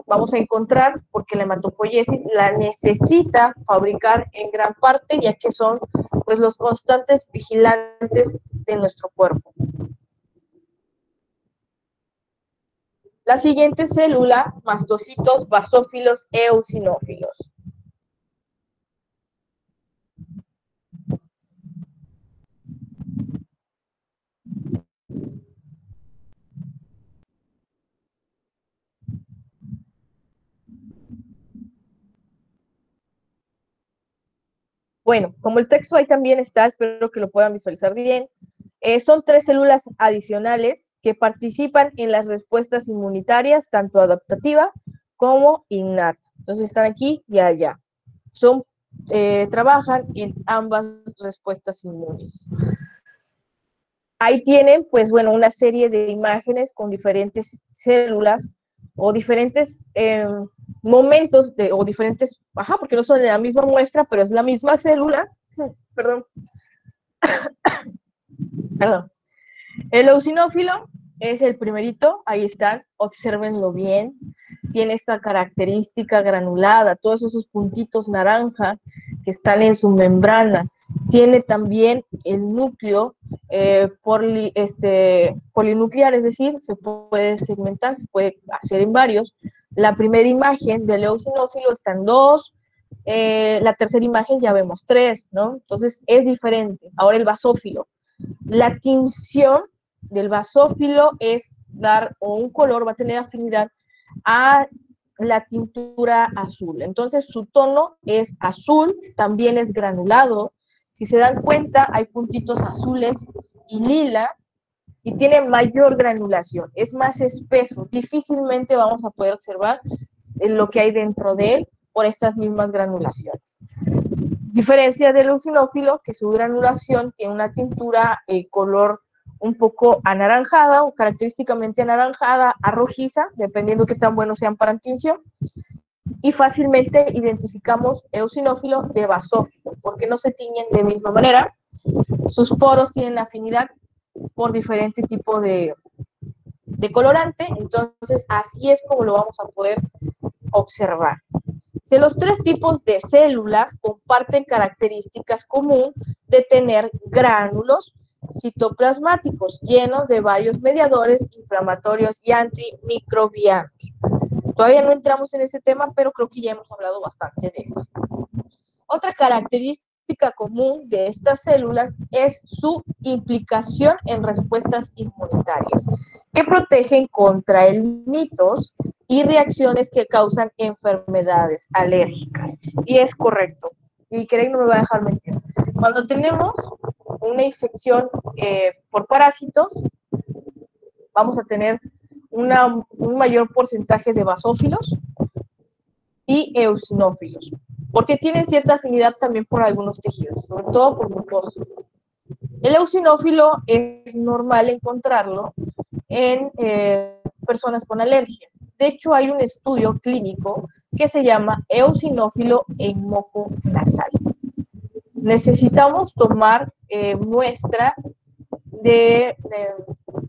vamos a encontrar, porque la hematopoiesis la necesita fabricar en gran parte, ya que son pues los constantes vigilantes de nuestro cuerpo. La siguiente célula, mastocitos, basófilos, eosinófilos. Bueno, como el texto ahí también está, espero que lo puedan visualizar bien. Son 3 células adicionales que participan en las respuestas inmunitarias, tanto adaptativa como innata. Entonces están aquí y allá. Trabajan en ambas respuestas inmunes. Ahí tienen, pues bueno, una serie de imágenes con diferentes células o diferentes momentos o diferentes, porque no son de la misma muestra, pero es la misma célula. Perdón. Perdón. El eosinófilo es el primerito, ahí están, obsérvenlo bien. Tiene esta característica granulada, todos esos puntitos naranja que están en su membrana. Tiene también el núcleo polinuclear, es decir, se puede segmentar, se puede hacer en varios. La primera imagen del eosinófilo está en 2, la tercera imagen ya vemos 3, ¿no? Entonces es diferente. Ahora el basófilo. La tinción del basófilo es dar, o un color va a tener afinidad a la tintura azul. Entonces su tono es azul, también es granulado. Si se dan cuenta, hay puntitos azules y lila, y tiene mayor granulación, es más espeso. Difícilmente vamos a poder observar lo que hay dentro de él por estas mismas granulaciones. Diferencia del eosinófilo, que su granulación tiene una tintura color un poco anaranjada, o característicamente anaranjada a rojiza, dependiendo qué tan buenos sean para tinción, y fácilmente identificamos eosinófilo de basófilo, porque no se tiñen de misma manera, sus poros tienen afinidad por diferente tipo de colorante, entonces así es como lo vamos a poder observar. Si los tres tipos de células comparten características comunes de tener gránulos citoplasmáticos llenos de varios mediadores inflamatorios y antimicrobianos. Todavía no entramos en ese tema, pero creo que ya hemos hablado bastante de eso. Otra característica común de estas células es su implicación en respuestas inmunitarias, que protegen contra el mitos y reacciones que causan enfermedades alérgicas. Y es correcto, y Craig no me va a dejar mentir. Cuando tenemos una infección por parásitos, vamos a tener un mayor porcentaje de basófilos y eosinófilos, porque tienen cierta afinidad también por algunos tejidos, sobre todo por mucosa. El eosinófilo es normal encontrarlo en personas con alergia. De hecho, hay un estudio clínico que se llama eosinófilo en moco nasal. Necesitamos tomar muestra de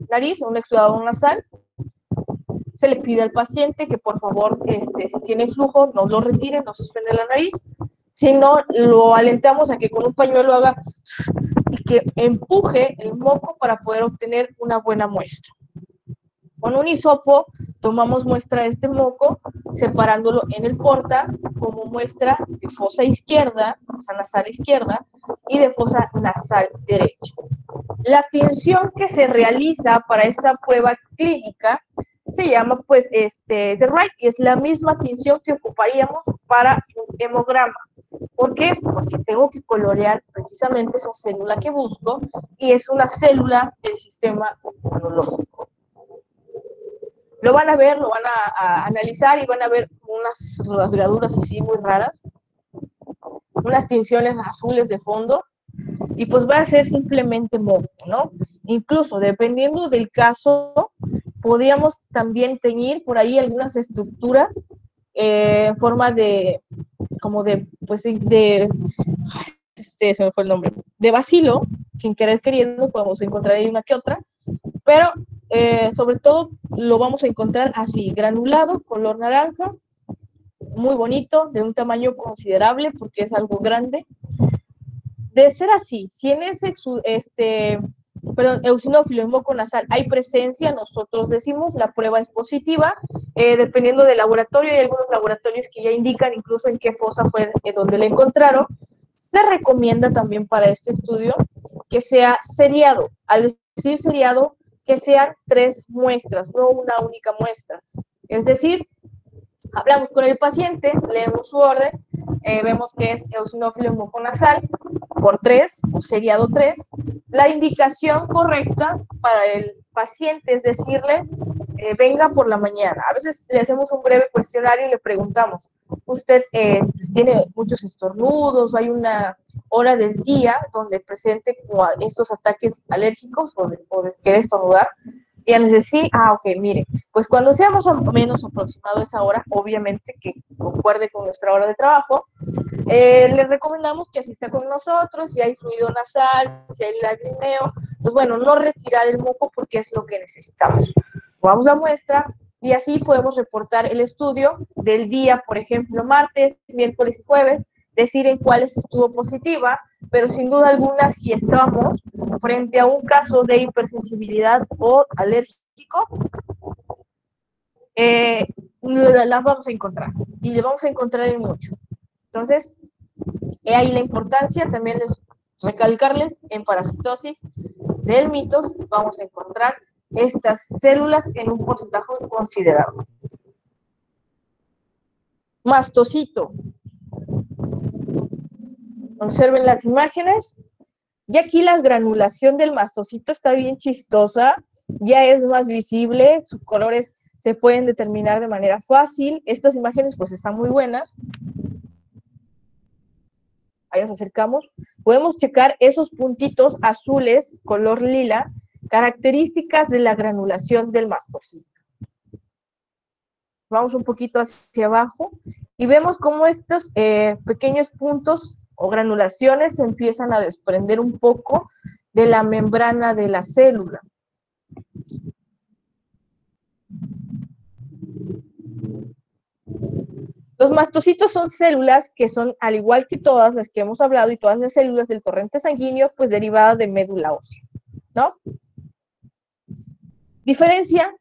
nariz, un exudado nasal. Se le pide al paciente que por favor, si tiene flujo, no lo retire, no suspende la nariz, sino lo alentamos a que con un pañuelo haga y que empuje el moco para poder obtener una buena muestra. Con un hisopo tomamos muestra de este moco, separándolo en el porta como muestra de fosa izquierda, fosa nasal izquierda, y de fosa nasal derecha. La tinción que se realiza para esa prueba clínica se llama pues The Right, y es la misma tinción que ocuparíamos para un hemograma. ¿Por qué? Porque tengo que colorear precisamente esa célula que busco, y es una célula del sistema inmunológico. Lo van a ver, lo van a analizar y van a ver unas rasgaduras así muy raras, unas tinciones azules de fondo, y pues va a ser simplemente moco, ¿no? Incluso, dependiendo del caso, podríamos también teñir por ahí algunas estructuras en forma de, como de, pues de, se me fue el nombre, de bacilo, sin querer queriendo, podemos encontrar ahí una que otra, pero sobre todo lo vamos a encontrar así, granulado, color naranja, muy bonito, de un tamaño considerable porque es algo grande. De ser así, si en ese eosinófilo en moco nasal hay presencia, nosotros decimos la prueba es positiva, dependiendo del laboratorio. Hay algunos laboratorios que ya indican incluso en qué fosa fue donde la encontraron. Se recomienda también para este estudio que sea seriado. Al decir seriado, que sean 3 muestras, no una única muestra. Es decir, hablamos con el paciente, leemos su orden, vemos que es eosinófilo en moco nasal por 3, o seriado 3. La indicación correcta para el paciente es decirle, venga por la mañana. A veces le hacemos un breve cuestionario y le preguntamos, ¿usted pues tiene muchos estornudos? ¿Hay una hora del día donde presente estos ataques alérgicos o de querer estornudar? Y ella nos dice, sí, ok, mire, pues cuando sea más o menos aproximado esa hora, obviamente que concuerde con nuestra hora de trabajo, le recomendamos que asista con nosotros. Si hay fluido nasal, si hay lagrimeo, pues bueno, no retirar el moco porque es lo que necesitamos. Tomamos la muestra y así podemos reportar el estudio del día, por ejemplo, martes, miércoles y jueves, decir en cuáles estuvo positiva, pero sin duda alguna, si estamos frente a un caso de hipersensibilidad o alérgico, las vamos a encontrar, y le vamos a encontrar en mucho. Entonces, ahí la importancia, también recalcarles, en parasitosis, de helmintos, vamos a encontrar estas células en un porcentaje considerable. Mastocito. Observen las imágenes. Y aquí la granulación del mastocito está bien chistosa, ya es más visible, sus colores se pueden determinar de manera fácil. Estas imágenes pues están muy buenas. Ahí nos acercamos. Podemos checar esos puntitos azules, color lila, características de la granulación del mastocito. Vamos un poquito hacia abajo y vemos cómo estos pequeños puntos o granulaciones se empiezan a desprender un poco de la membrana de la célula. Los mastocitos son células que son, al igual que todas las que hemos hablado y todas las células del torrente sanguíneo, pues derivadas de médula ósea, ¿no? Diferencia,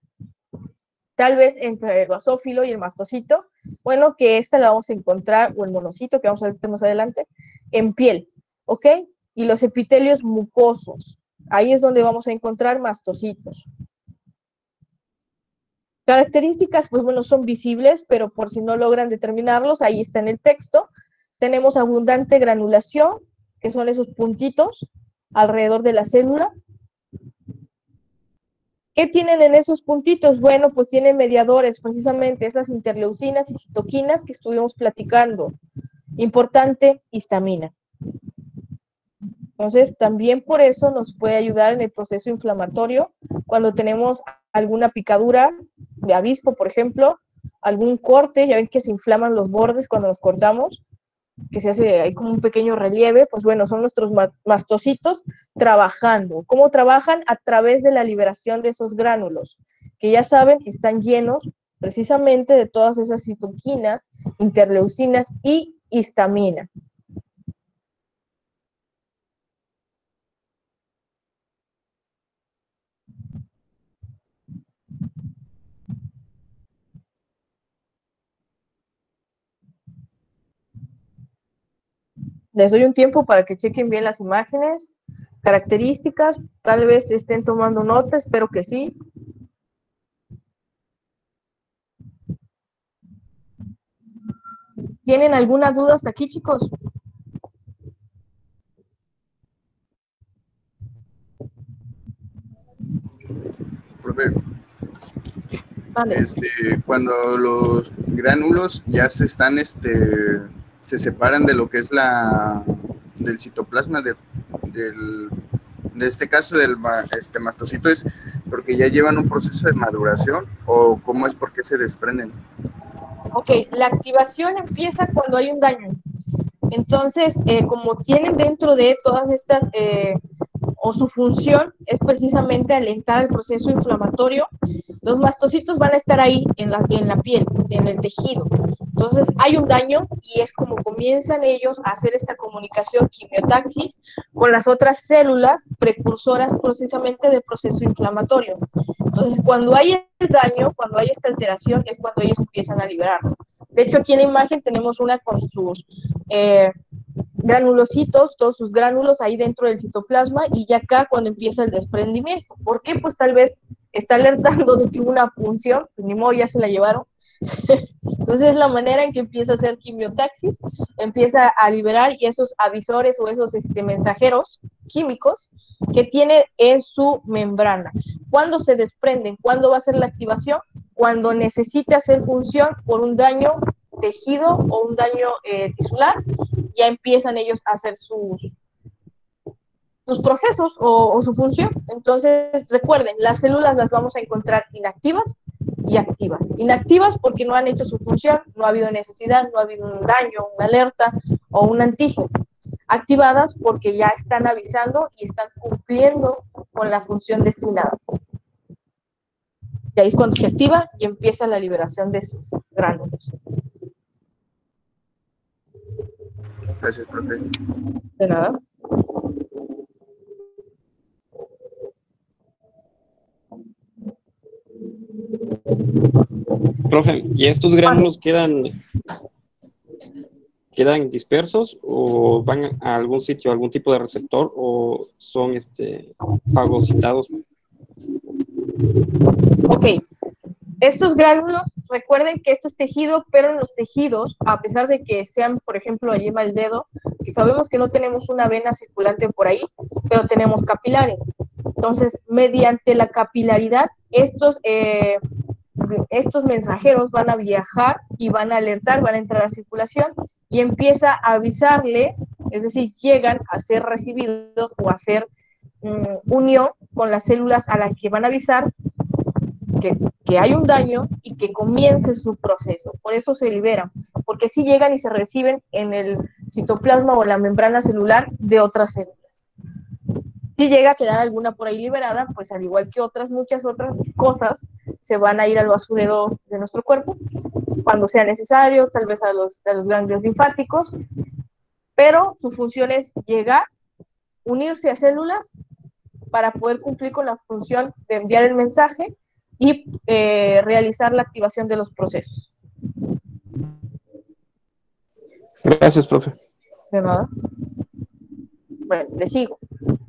tal vez, entre el basófilo y el mastocito, bueno, que esta la vamos a encontrar, o el monocito, que vamos a ver más adelante, en piel, ¿ok? Y los epitelios mucosos, ahí es donde vamos a encontrar mastocitos. Características, pues bueno, son visibles, pero por si no logran determinarlos, ahí está en el texto. Tenemos abundante granulación, que son esos puntitos alrededor de la célula. ¿Qué tienen en esos puntitos? Bueno, pues tienen mediadores, precisamente esas interleucinas y citoquinas que estuvimos platicando. Importante, histamina. Entonces, también por eso nos puede ayudar en el proceso inflamatorio cuando tenemos alguna picadura de avispo, por ejemplo, algún corte, ya ven que se inflaman los bordes cuando nos cortamos, que se hace ahí como un pequeño relieve, pues bueno, son nuestros mastocitos trabajando. ¿Cómo trabajan? A través de la liberación de esos gránulos, que ya saben, están llenos precisamente de todas esas citoquinas, interleucinas y histamina. Les doy un tiempo para que chequen bien las imágenes, características, tal vez estén tomando nota, espero que sí. ¿Tienen alguna duda hasta aquí, chicos? Profe, Vale. cuando los gránulos ya se están, se separan de lo que es del citoplasma de este caso del mastocito, ¿es porque ya llevan un proceso de maduración o cómo es porque se desprenden? Ok, la activación empieza cuando hay un daño. Entonces, como tienen dentro de todas estas, o su función es precisamente alentar el proceso inflamatorio, los mastocitos van a estar ahí en la piel, en el tejido. Entonces, hay un daño y es como comienzan ellos a hacer esta comunicación quimiotaxis con las otras células precursoras precisamente del proceso inflamatorio. Entonces, cuando hay el daño, cuando hay esta alteración, es cuando ellos empiezan a liberarlo. De hecho, aquí en la imagen tenemos una con sus granulocitos, todos sus gránulos ahí dentro del citoplasma, y ya acá cuando empieza el desprendimiento. ¿Por qué? Pues tal vez está alertando de que hubo una punción, pues ni modo, ya se la llevaron. Entonces es la manera en que empieza a hacer quimiotaxis, empieza a liberar, y esos avisores o esos mensajeros químicos que tiene en su membrana. ¿Cuándo se desprenden? ¿Cuándo va a ser la activación? Cuando necesite hacer función por un daño tejido o un daño tisular, ya empiezan ellos a hacer sus procesos o su función. Entonces, recuerden, las células las vamos a encontrar inactivas y activas. Inactivas porque no han hecho su función, no ha habido necesidad, no ha habido un daño, una alerta o un antígeno. Activadas porque ya están avisando y están cumpliendo con la función destinada. Y ahí es cuando se activa y empieza la liberación de sus gránulos. Gracias, profe. De nada. Profe, ¿y estos gránulos quedan dispersos o van a algún sitio, algún tipo de receptor, o son fagocitados. Ok, estos gránulos, recuerden que esto es tejido, pero en los tejidos, a pesar de que sean, por ejemplo, la yema del dedo, que sabemos que no tenemos una vena circulante por ahí, pero tenemos capilares. Entonces, mediante la capilaridad, estos mensajeros van a viajar y van a alertar, van a entrar a circulación y empieza a avisarle, es decir, llegan a ser recibidos o a hacer unión con las células a las que van a avisar que hay un daño y que comience su proceso. Por eso se liberan, porque si llegan y se reciben en el citoplasma o la membrana celular de otras células. Si llega a quedar alguna por ahí liberada, pues al igual que muchas otras cosas, se van a ir al basurero de nuestro cuerpo, cuando sea necesario, tal vez a los ganglios linfáticos, pero su función es llegar, unirse a células para poder cumplir con la función de enviar el mensaje y realizar la activación de los procesos. Gracias, profe. De nada. Bueno, le sigo.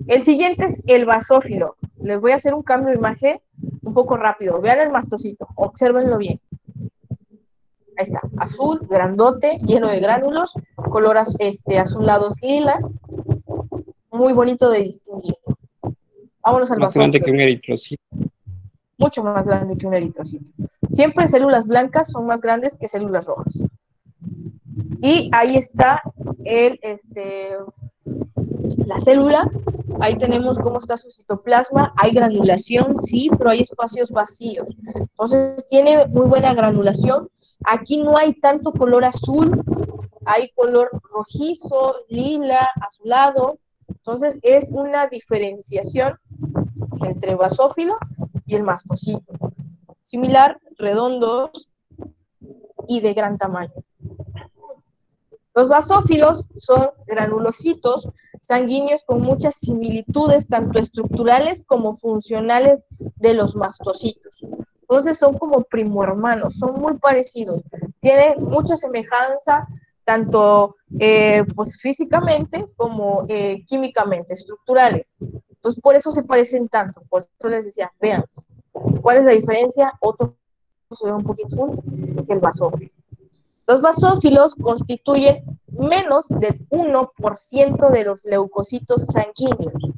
El siguiente es el basófilo. Les voy a hacer un cambio de imagen un poco rápido. Vean el mastocito, obsérvenlo bien. Ahí está, azul, grandote, lleno de gránulos, color azulados lila, muy bonito de distinguir. Vámonos al Más grande que basófilo. un eritrocito. Mucho más grande que un eritrocito. Siempre células blancas son más grandes que células rojas. Y ahí está la célula. Ahí tenemos cómo está su citoplasma. Hay granulación, sí, pero hay espacios vacíos. Entonces tiene muy buena granulación. Aquí no hay tanto color azul, hay color rojizo, lila, azulado. Entonces es una diferenciación entre basófilo y el mastocito. Similar, redondos y de gran tamaño. Los basófilos son granulocitos sanguíneos con muchas similitudes, tanto estructurales como funcionales de los mastocitos. Entonces son como primo hermanos, son muy parecidos, tienen mucha semejanza tanto pues físicamente como químicamente, estructurales. Entonces por eso se parecen tanto, por eso les decía, vean, ¿cuál es la diferencia? Otro se ve un poquito azul que el basófilo. Los basófilos constituyen menos del 1% de los leucocitos sanguíneos.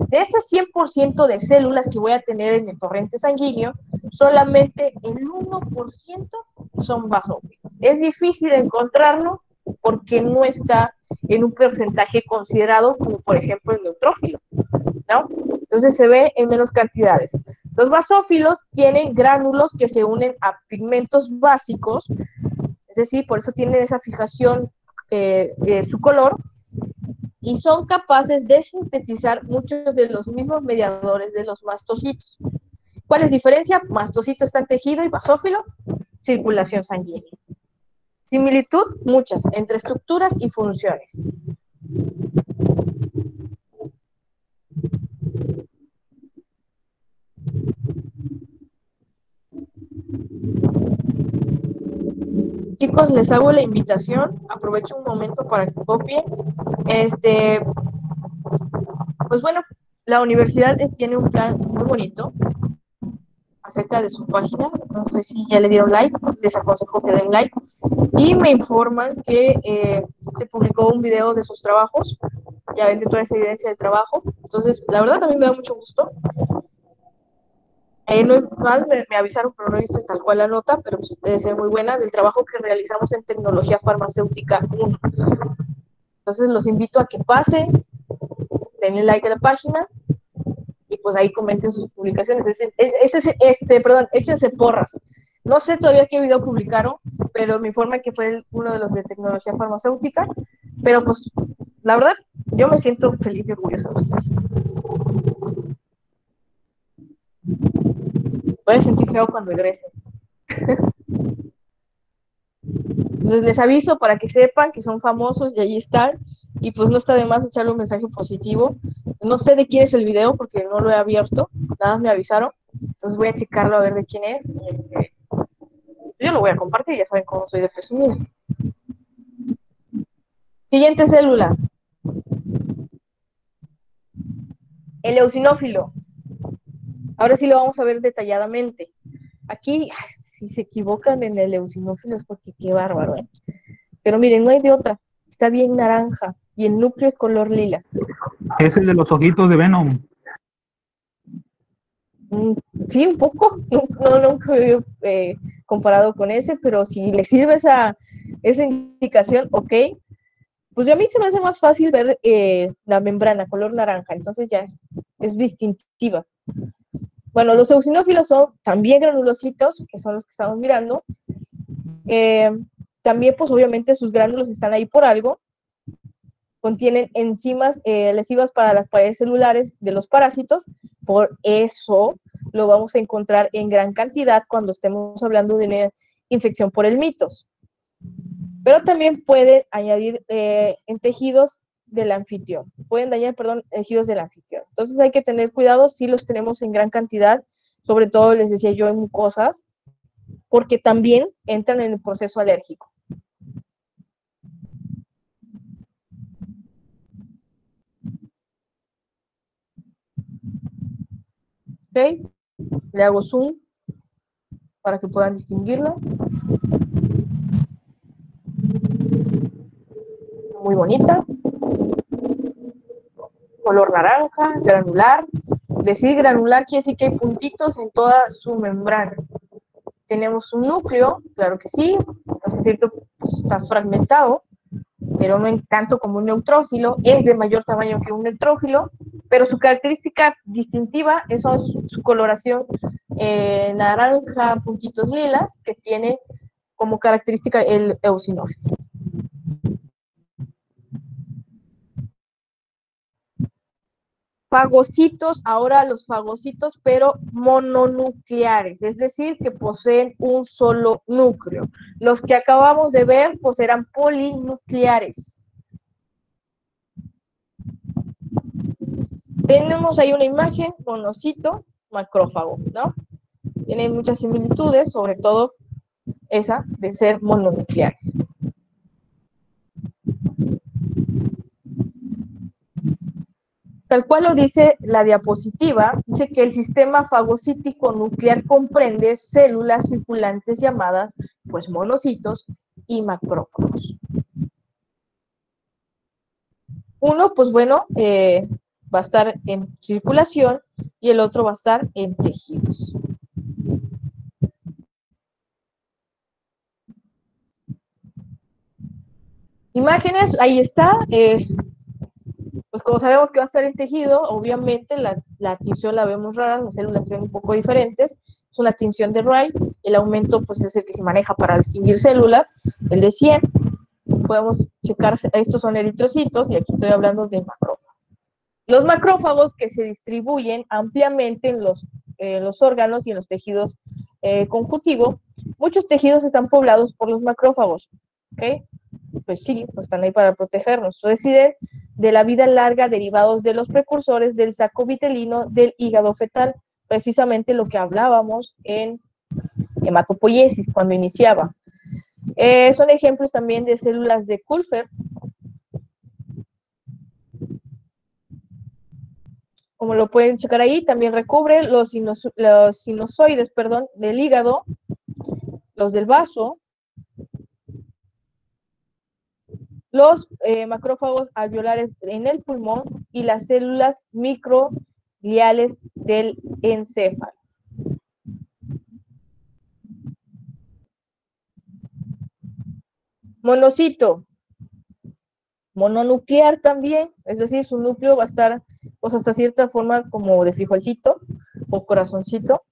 De ese 100% de células que voy a tener en el torrente sanguíneo, solamente el 1% son basófilos. Es difícil encontrarlo porque no está en un porcentaje considerado como, por ejemplo, el neutrófilo, ¿no? Entonces se ve en menos cantidades. Los basófilos tienen gránulos que se unen a pigmentos básicos, es decir, por eso tienen esa fijación de su color, y son capaces de sintetizar muchos de los mismos mediadores de los mastocitos. ¿Cuál es la diferencia? Mastocito está en tejido y basófilo, circulación sanguínea. Similitud, muchas, entre estructuras y funciones. Chicos, les hago la invitación, aprovecho un momento para que copien. Pues bueno, la universidad tiene un plan muy bonito acerca de su página, no sé si ya le dieron like, les aconsejo que den like, y me informan que se publicó un video de sus trabajos, ya ven toda esa evidencia de trabajo, entonces la verdad también me da mucho gusto. No más me avisaron, pero no he visto tal cual la nota, pero pues debe ser muy buena, del trabajo que realizamos en tecnología farmacéutica 1. Entonces los invito a que pasen, denle like a la página y pues ahí comenten sus publicaciones. Échense porras. No sé todavía qué video publicaron, pero me informan que fue uno de los de tecnología farmacéutica, pero pues la verdad yo me siento feliz y orgullosa de ustedes. Voy a sentir feo cuando egresen. Entonces les aviso para que sepan que son famosos y ahí están, y pues no está de más echarle un mensaje positivo. No sé de quién es el video porque no lo he abierto, nada más me avisaron, entonces voy a checarlo a ver de quién es, y yo lo voy a compartir, ya saben cómo soy de presumida. Siguiente célula. El eosinófilo. Ahora sí lo vamos a ver detalladamente. Aquí, si se equivocan en el eosinófilo es porque qué bárbaro, ¿eh? Pero miren, no hay de otra. Está bien naranja y el núcleo es color lila. Es el de los ojitos de Venom. Sí, un poco. Nunca he comparado con ese, pero si le sirve esa indicación, ok. Pues a mí se me hace más fácil ver la membrana color naranja, entonces ya es distintiva. Bueno, los eosinófilos son también granulocitos, que son los que estamos mirando. También, pues obviamente sus gránulos están ahí por algo. Contienen enzimas lesivas para las paredes celulares de los parásitos. Por eso lo vamos a encontrar en gran cantidad cuando estemos hablando de una infección por el mitos. Pero también pueden añadir en tejidos del anfitrión. Pueden dañar, perdón, tejidos del anfitrión. Entonces hay que tener cuidado si los tenemos en gran cantidad, sobre todo les decía yo en mucosas, porque también entran en el proceso alérgico. ¿Ok? Le hago zoom para que puedan distinguirlo. Muy bonita. Color naranja, granular. Decir granular quiere decir que hay puntitos en toda su membrana. Tenemos un núcleo, claro que sí, es cierto, pues está fragmentado, pero no en tanto como un neutrófilo, es de mayor tamaño que un neutrófilo, pero su característica distintiva es su coloración naranja, puntitos lilas, que tiene como característica el eosinófilo. Fagocitos, ahora los fagocitos, pero mononucleares, es decir, que poseen un solo núcleo. Los que acabamos de ver, pues eran polinucleares. Tenemos ahí una imagen, monocito, macrófago, ¿no? Tienen muchas similitudes, sobre todo esa de ser mononucleares. Tal cual lo dice la diapositiva, dice que el sistema fagocítico nuclear comprende células circulantes llamadas, pues, monocitos y macrófagos. Uno, pues bueno, va a estar en circulación y el otro va a estar en tejidos. Imágenes, ahí está. Pues como sabemos que va a estar en tejido, obviamente la tinción la vemos rara, las células se ven un poco diferentes. Es una tinción de Wright. El aumento pues es el que se maneja para distinguir células, el de 100. Podemos checar, estos son eritrocitos y aquí estoy hablando de macrófagos. Los macrófagos que se distribuyen ampliamente en los órganos y en los tejidos conjuntivos. Muchos tejidos están poblados por los macrófagos, ¿ok? Pues sí, pues están ahí para protegernos. Residen de la vida larga derivados de los precursores del saco vitelino del hígado fetal, precisamente lo que hablábamos en hematopoiesis cuando iniciaba. Son ejemplos también de células de Kupffer, como lo pueden checar ahí, también recubre los sinusoides, del hígado, los del vaso, los macrófagos alveolares en el pulmón y las células microgliales del encéfalo. Monocito, mononuclear también, es decir, su núcleo va a estar pues hasta cierta forma como de frijolcito o corazoncito.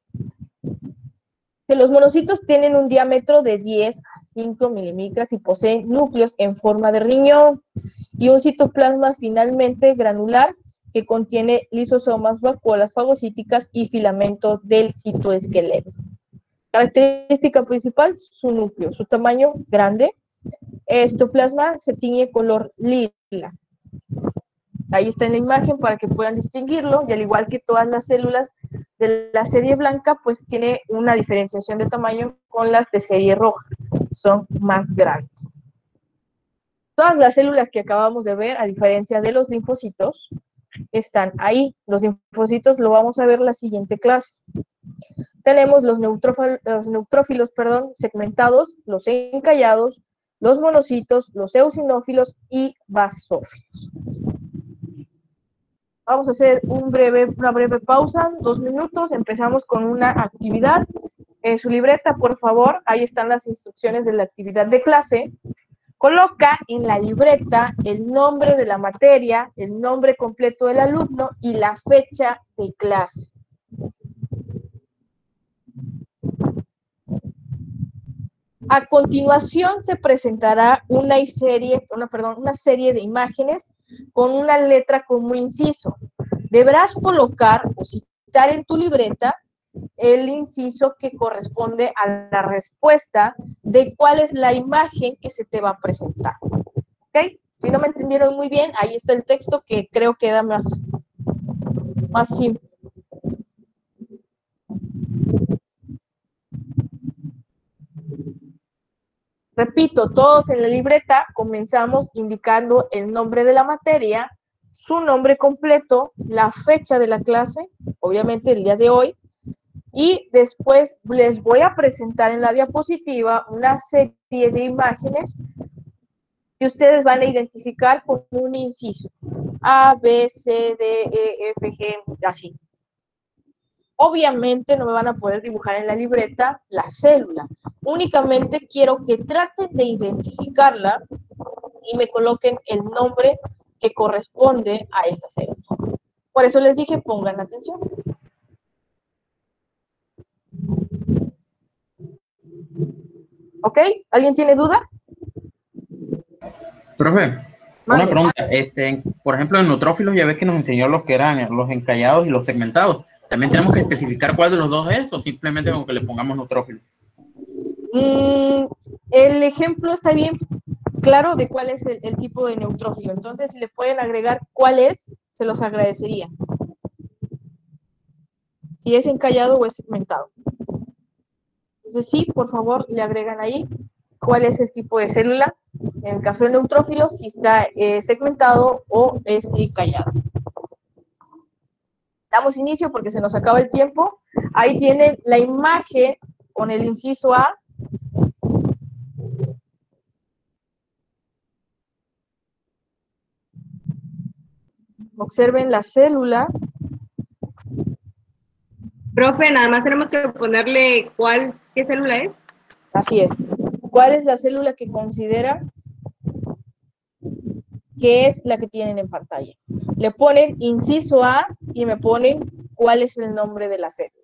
Los monocitos tienen un diámetro de 10 a 5 milímetros y poseen núcleos en forma de riñón y un citoplasma finalmente granular que contiene lisosomas, vacuolas fagocíticas y filamento del citoesqueleto. Característica principal, su núcleo, su tamaño grande. El citoplasma se tiñe color lila. Ahí está en la imagen para que puedan distinguirlo, y al igual que todas las células de la serie blanca, pues tiene una diferenciación de tamaño con las de serie roja, son más grandes. Todas las células que acabamos de ver, a diferencia de los linfocitos, están ahí. Los linfocitos lo vamos a ver en la siguiente clase. Tenemos los neutrófilos, segmentados, los encallados, los monocitos, los eosinófilos y basófilos. Vamos a hacer una breve pausa, 2 minutos. Empezamos con una actividad. En su libreta, por favor, ahí están las instrucciones de la actividad de clase. Coloca en la libreta el nombre de la materia, el nombre completo del alumno y la fecha de clase. A continuación se presentará una serie de imágenes con una letra como inciso. Deberás colocar o citar en tu libreta el inciso que corresponde a la respuesta de cuál es la imagen que se te va a presentar. ¿Ok? Si no me entendieron muy bien, ahí está el texto que creo que da más simple. Repito, todos en la libreta comenzamos indicando el nombre de la materia, su nombre completo, la fecha de la clase, obviamente el día de hoy, y después les voy a presentar en la diapositiva una serie de imágenes que ustedes van a identificar con un inciso. A, B, C, D, E, F, G, así. Obviamente no me van a poder dibujar en la libreta la célula. Únicamente quiero que traten de identificarla y me coloquen el nombre que corresponde a esa célula. Por eso les dije, pongan atención. ¿Ok? ¿Alguien tiene duda? Profe, una pregunta. Por ejemplo, en neutrófilos ya ves que nos enseñó lo que eran los encallados y los segmentados. ¿También tenemos que especificar cuál de los dos es o simplemente con que le pongamos neutrófilo? El ejemplo está bien claro de cuál es el tipo de neutrófilo. Entonces, si le pueden agregar cuál es, se los agradecería. Si es encallado o es segmentado. Entonces, sí, por favor, le agregan ahí cuál es el tipo de célula. En el caso del neutrófilo, si está segmentado o es encallado. Damos inicio porque se nos acaba el tiempo. Ahí tienen la imagen con el inciso A. Observen la célula. Profe, nada más tenemos que ponerle qué célula es. Así es. ¿Cuál es la célula que considera que es la que tienen en pantalla? Le ponen inciso A y me ponen cuál es el nombre de la célula.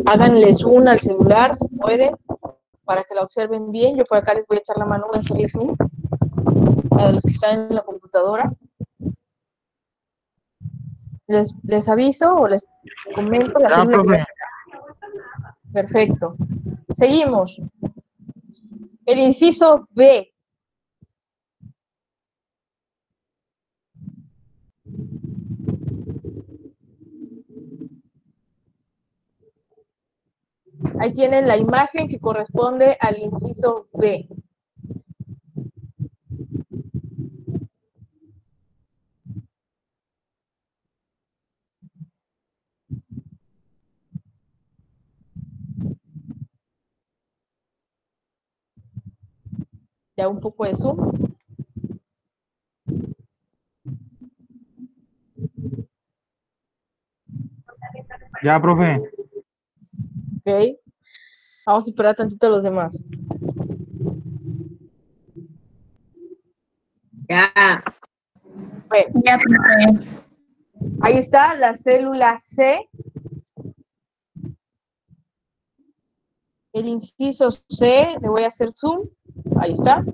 Háganle zoom al celular, si pueden, para que la observen bien. Yo por acá les voy a echar la mano, voy a hacerle zoom a los que están en la computadora. Les aviso o les comento la célula. Perfecto. Seguimos. El inciso B. Ahí tienen la imagen que corresponde al inciso B. Ya un poco de zoom. Ya, profe. Ok. Vamos a esperar tantito a los demás. Ya. Bueno. Ya, profe. Ahí está la célula C, el inciso C, le voy a hacer zoom, ahí está.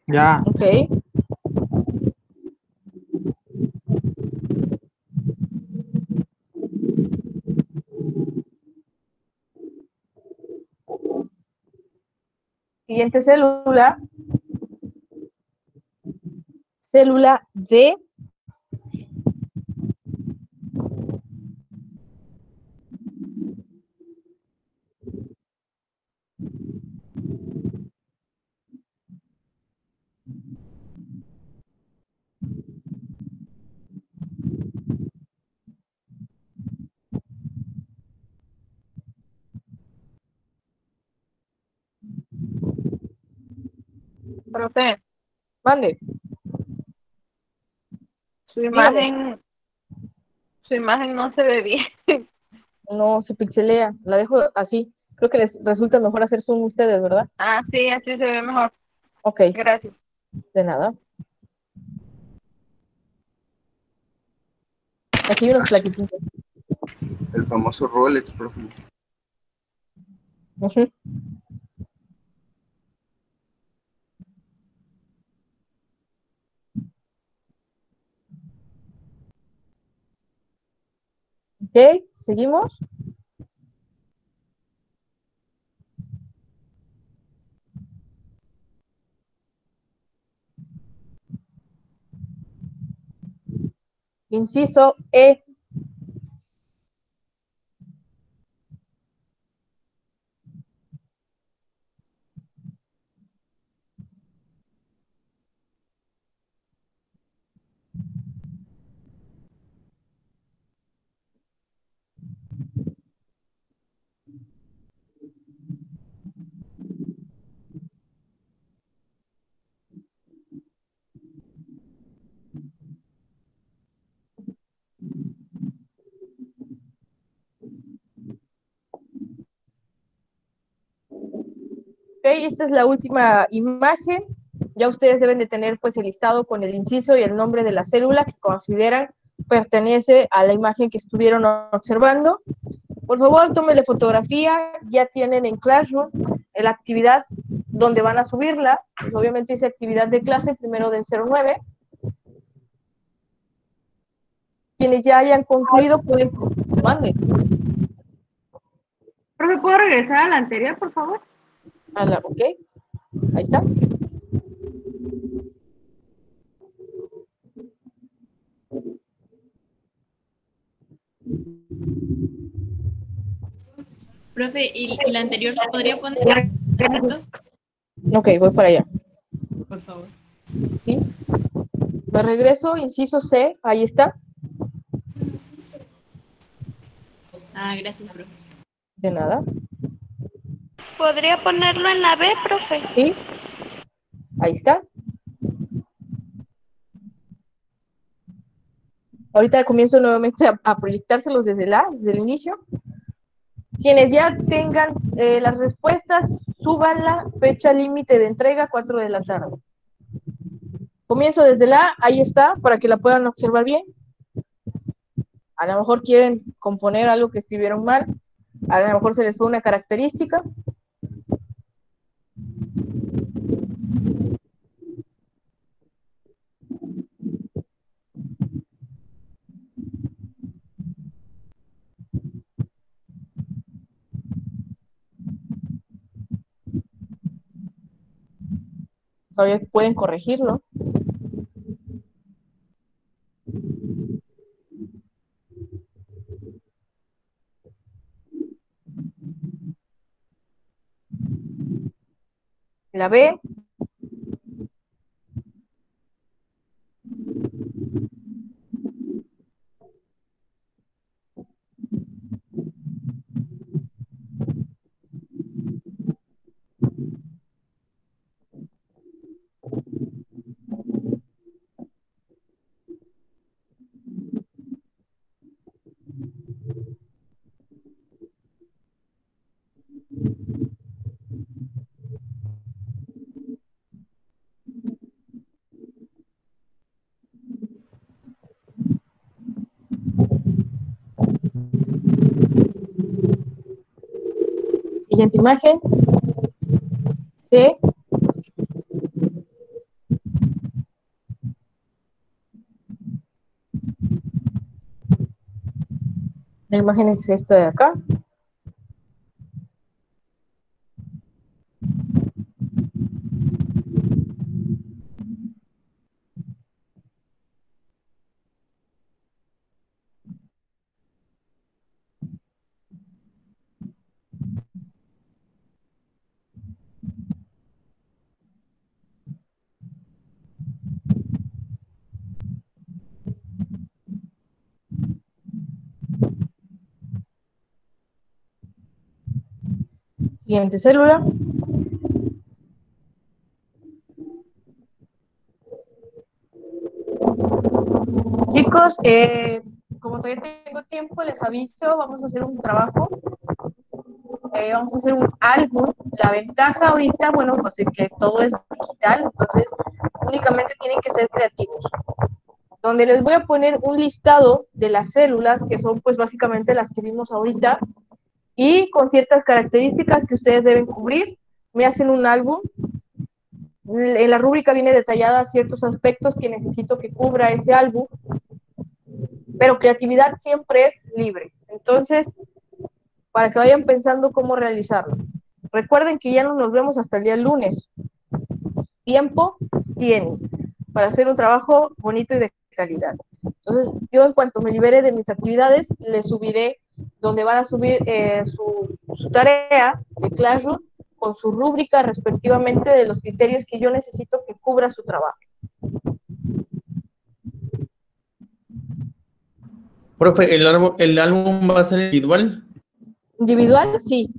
Ya. Ok. Siguiente célula, célula D. Profe, Mande, su dígame. imagen, su imagen no se ve bien. No, se pixelea, la dejo así. Creo que les resulta mejor hacer zoom ustedes, ¿verdad? Ah, sí, así se ve mejor. Ok, Gracias. de nada. Aquí hay unos plaquetitos. El famoso Rolex, profe. Ujú. Ok, seguimos. Inciso E. Ok, esta es la última imagen. Ya ustedes deben de tener pues el listado con el inciso y el nombre de la célula que consideran pertenece a la imagen que estuvieron observando. Por favor, tómenle fotografía. Ya tienen en Classroom la actividad donde van a subirla. Pues obviamente dice actividad de clase primero del 09. Quienes ya hayan concluido pueden... Mande. Profe, ¿puedo regresar a la anterior, por favor? Ok, ahí está. Profe, ¿y la anterior la podría poner? Ok, voy para allá. Por favor. ¿Sí? De regreso, inciso C, ahí está. Ah, gracias, profe. De nada. ¿Podría ponerlo en la B, profe? Sí, ahí está. Ahorita comienzo nuevamente a proyectárselos desde el inicio. Quienes ya tengan las respuestas, suban la fecha límite de entrega 4 de la tarde. Comienzo desde la A, ahí está, para que la puedan observar bien. A lo mejor quieren componer algo que escribieron mal, a lo mejor se les fue una característica. Todavía pueden corregirlo. La B. Siguiente imagen. C. La imagen es esta de acá. Siguiente célula. Chicos, como todavía tengo tiempo, les aviso, vamos a hacer un trabajo, vamos a hacer un álbum. La ventaja ahorita, bueno, pues es que todo es digital, entonces únicamente tienen que ser creativos. Donde les voy a poner un listado de las células, que son pues básicamente las que vimos ahorita, y con ciertas características que ustedes deben cubrir, me hacen un álbum. En la rúbrica viene detallada ciertos aspectos que necesito que cubra ese álbum, pero creatividad siempre es libre. Entonces, para que vayan pensando cómo realizarlo. Recuerden que ya no nos vemos hasta el día lunes. Tiempo tienen para hacer un trabajo bonito y de calidad. Entonces, yo en cuanto me libere de mis actividades, les subiré donde van a subir su tarea de Classroom con su rúbrica respectivamente de los criterios que yo necesito que cubra su trabajo. Profe, ¿el álbum va a ser individual? ¿Individual? Sí.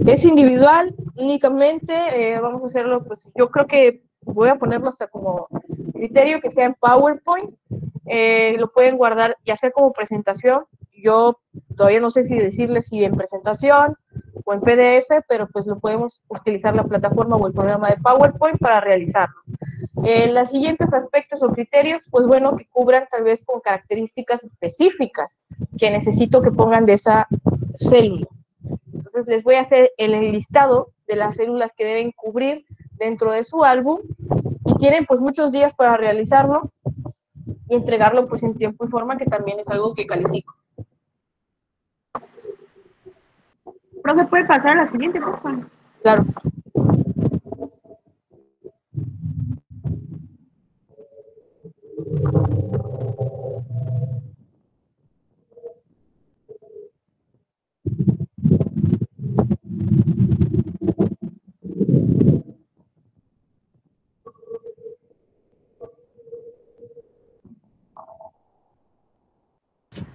Es individual, únicamente vamos a hacerlo, pues yo creo que voy a ponerlo hasta como criterio que sea en PowerPoint, lo pueden guardar ya sea como presentación, yo todavía no sé si decirles si en presentación o en PDF, pero pues lo podemos utilizar la plataforma o el programa de PowerPoint para realizarlo. Los siguientes aspectos o criterios, pues bueno, que cubran tal vez con características específicas que necesito que pongan de esa célula. Entonces les voy a hacer el listado de las células que deben cubrir dentro de su álbum y tienen pues muchos días para realizarlo y entregarlo pues en tiempo y forma, que también es algo que califico. Profe, ¿puede pasar a la siguiente, por favor? Claro.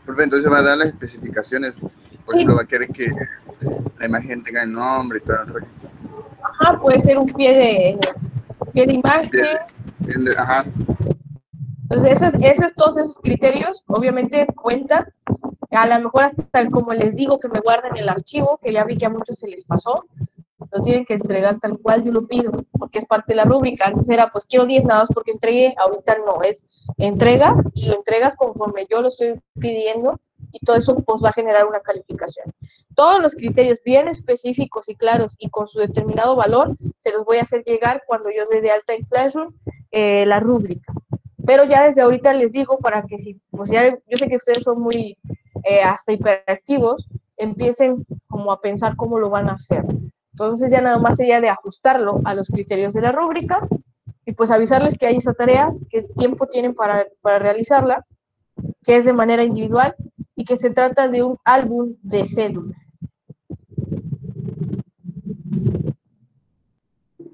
Profe, entonces va a dar las especificaciones. Por ejemplo, va a querer que la imagen tenga el nombre y todo el rollo. Ajá, puede ser un pie de imagen. Ajá. Entonces, todos esos criterios, obviamente, cuentan. A lo mejor hasta como les digo que me guarden el archivo, que ya vi que a muchos se les pasó, lo tienen que entregar tal cual yo lo pido, porque es parte de la rúbrica. Antes era, pues quiero 10 nada más porque entregué, ahorita no, es entregas y lo entregas conforme yo lo estoy pidiendo y todo eso pues va a generar una calificación. Todos los criterios bien específicos y claros y con su determinado valor se los voy a hacer llegar cuando yo dé de alta en Classroom la rúbrica. Pero ya desde ahorita les digo para que si, pues ya, yo sé que ustedes son muy hasta hiperactivos, empiecen como a pensar cómo lo van a hacer. Entonces ya nada más sería de ajustarlo a los criterios de la rúbrica y pues avisarles que hay esa tarea, qué tiempo tienen para realizarla, que es de manera individual y que se trata de un álbum de células.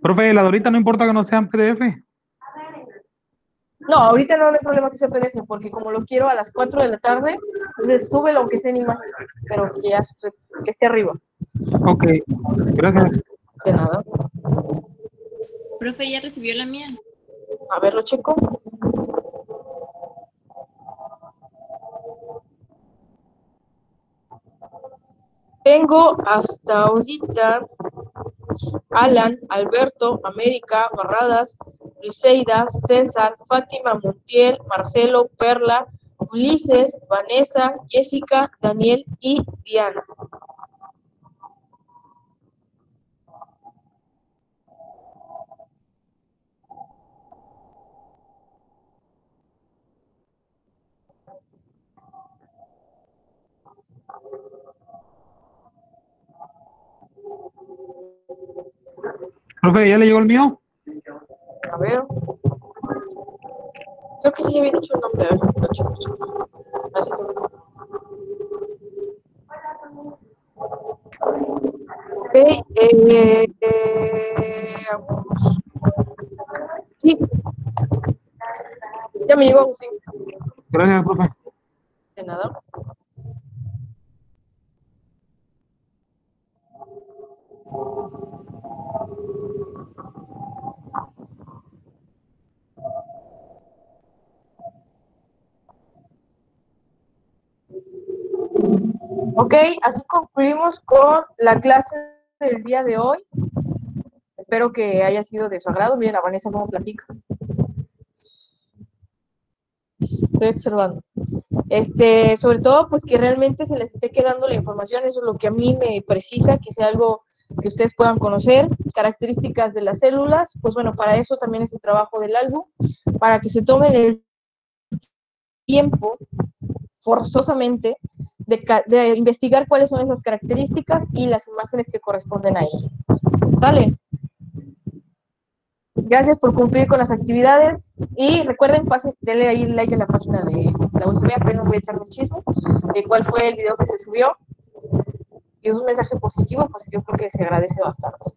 Profe, la de ahorita no importa que no sean PDF. No, ahorita no hay problema que sea PDF, porque como lo quiero a las 4 de la tarde, entonces súbelo aunque sea en imágenes, pero que esté arriba. Ok, gracias. De nada. Profe, ya recibió la mía. A ver, lo checo. Tengo hasta ahorita Alan, Alberto, América, Barradas, Briseida, César, Fátima, Montiel, Marcelo, Perla, Ulises, Vanessa, Jessica, Daniel y Diana. Profe, ¿ya le llegó el mío? A ver. Creo que sí había dicho el nombre. A ver, lo checo. Así que... Ok, vamos. Sí. Ya me llegó, Agustín. Gracias, profe. De nada. Ok, así concluimos con la clase del día de hoy. Espero que haya sido de su agrado. Miren a Vanessa cómo platica. Estoy observando. Sobre todo, pues que realmente se les esté quedando la información, eso es lo que a mí me precisa, que sea algo que ustedes puedan conocer, características de las células, pues bueno, para eso también es el trabajo del álbum, para que se tomen el tiempo, forzosamente, de investigar cuáles son esas características y las imágenes que corresponden a ellas. ¿Sale? Gracias por cumplir con las actividades y recuerden, denle ahí like a la página de la USB, apenas voy a echarme el chisme de cuál fue el video que se subió y es un mensaje positivo porque se agradece bastante.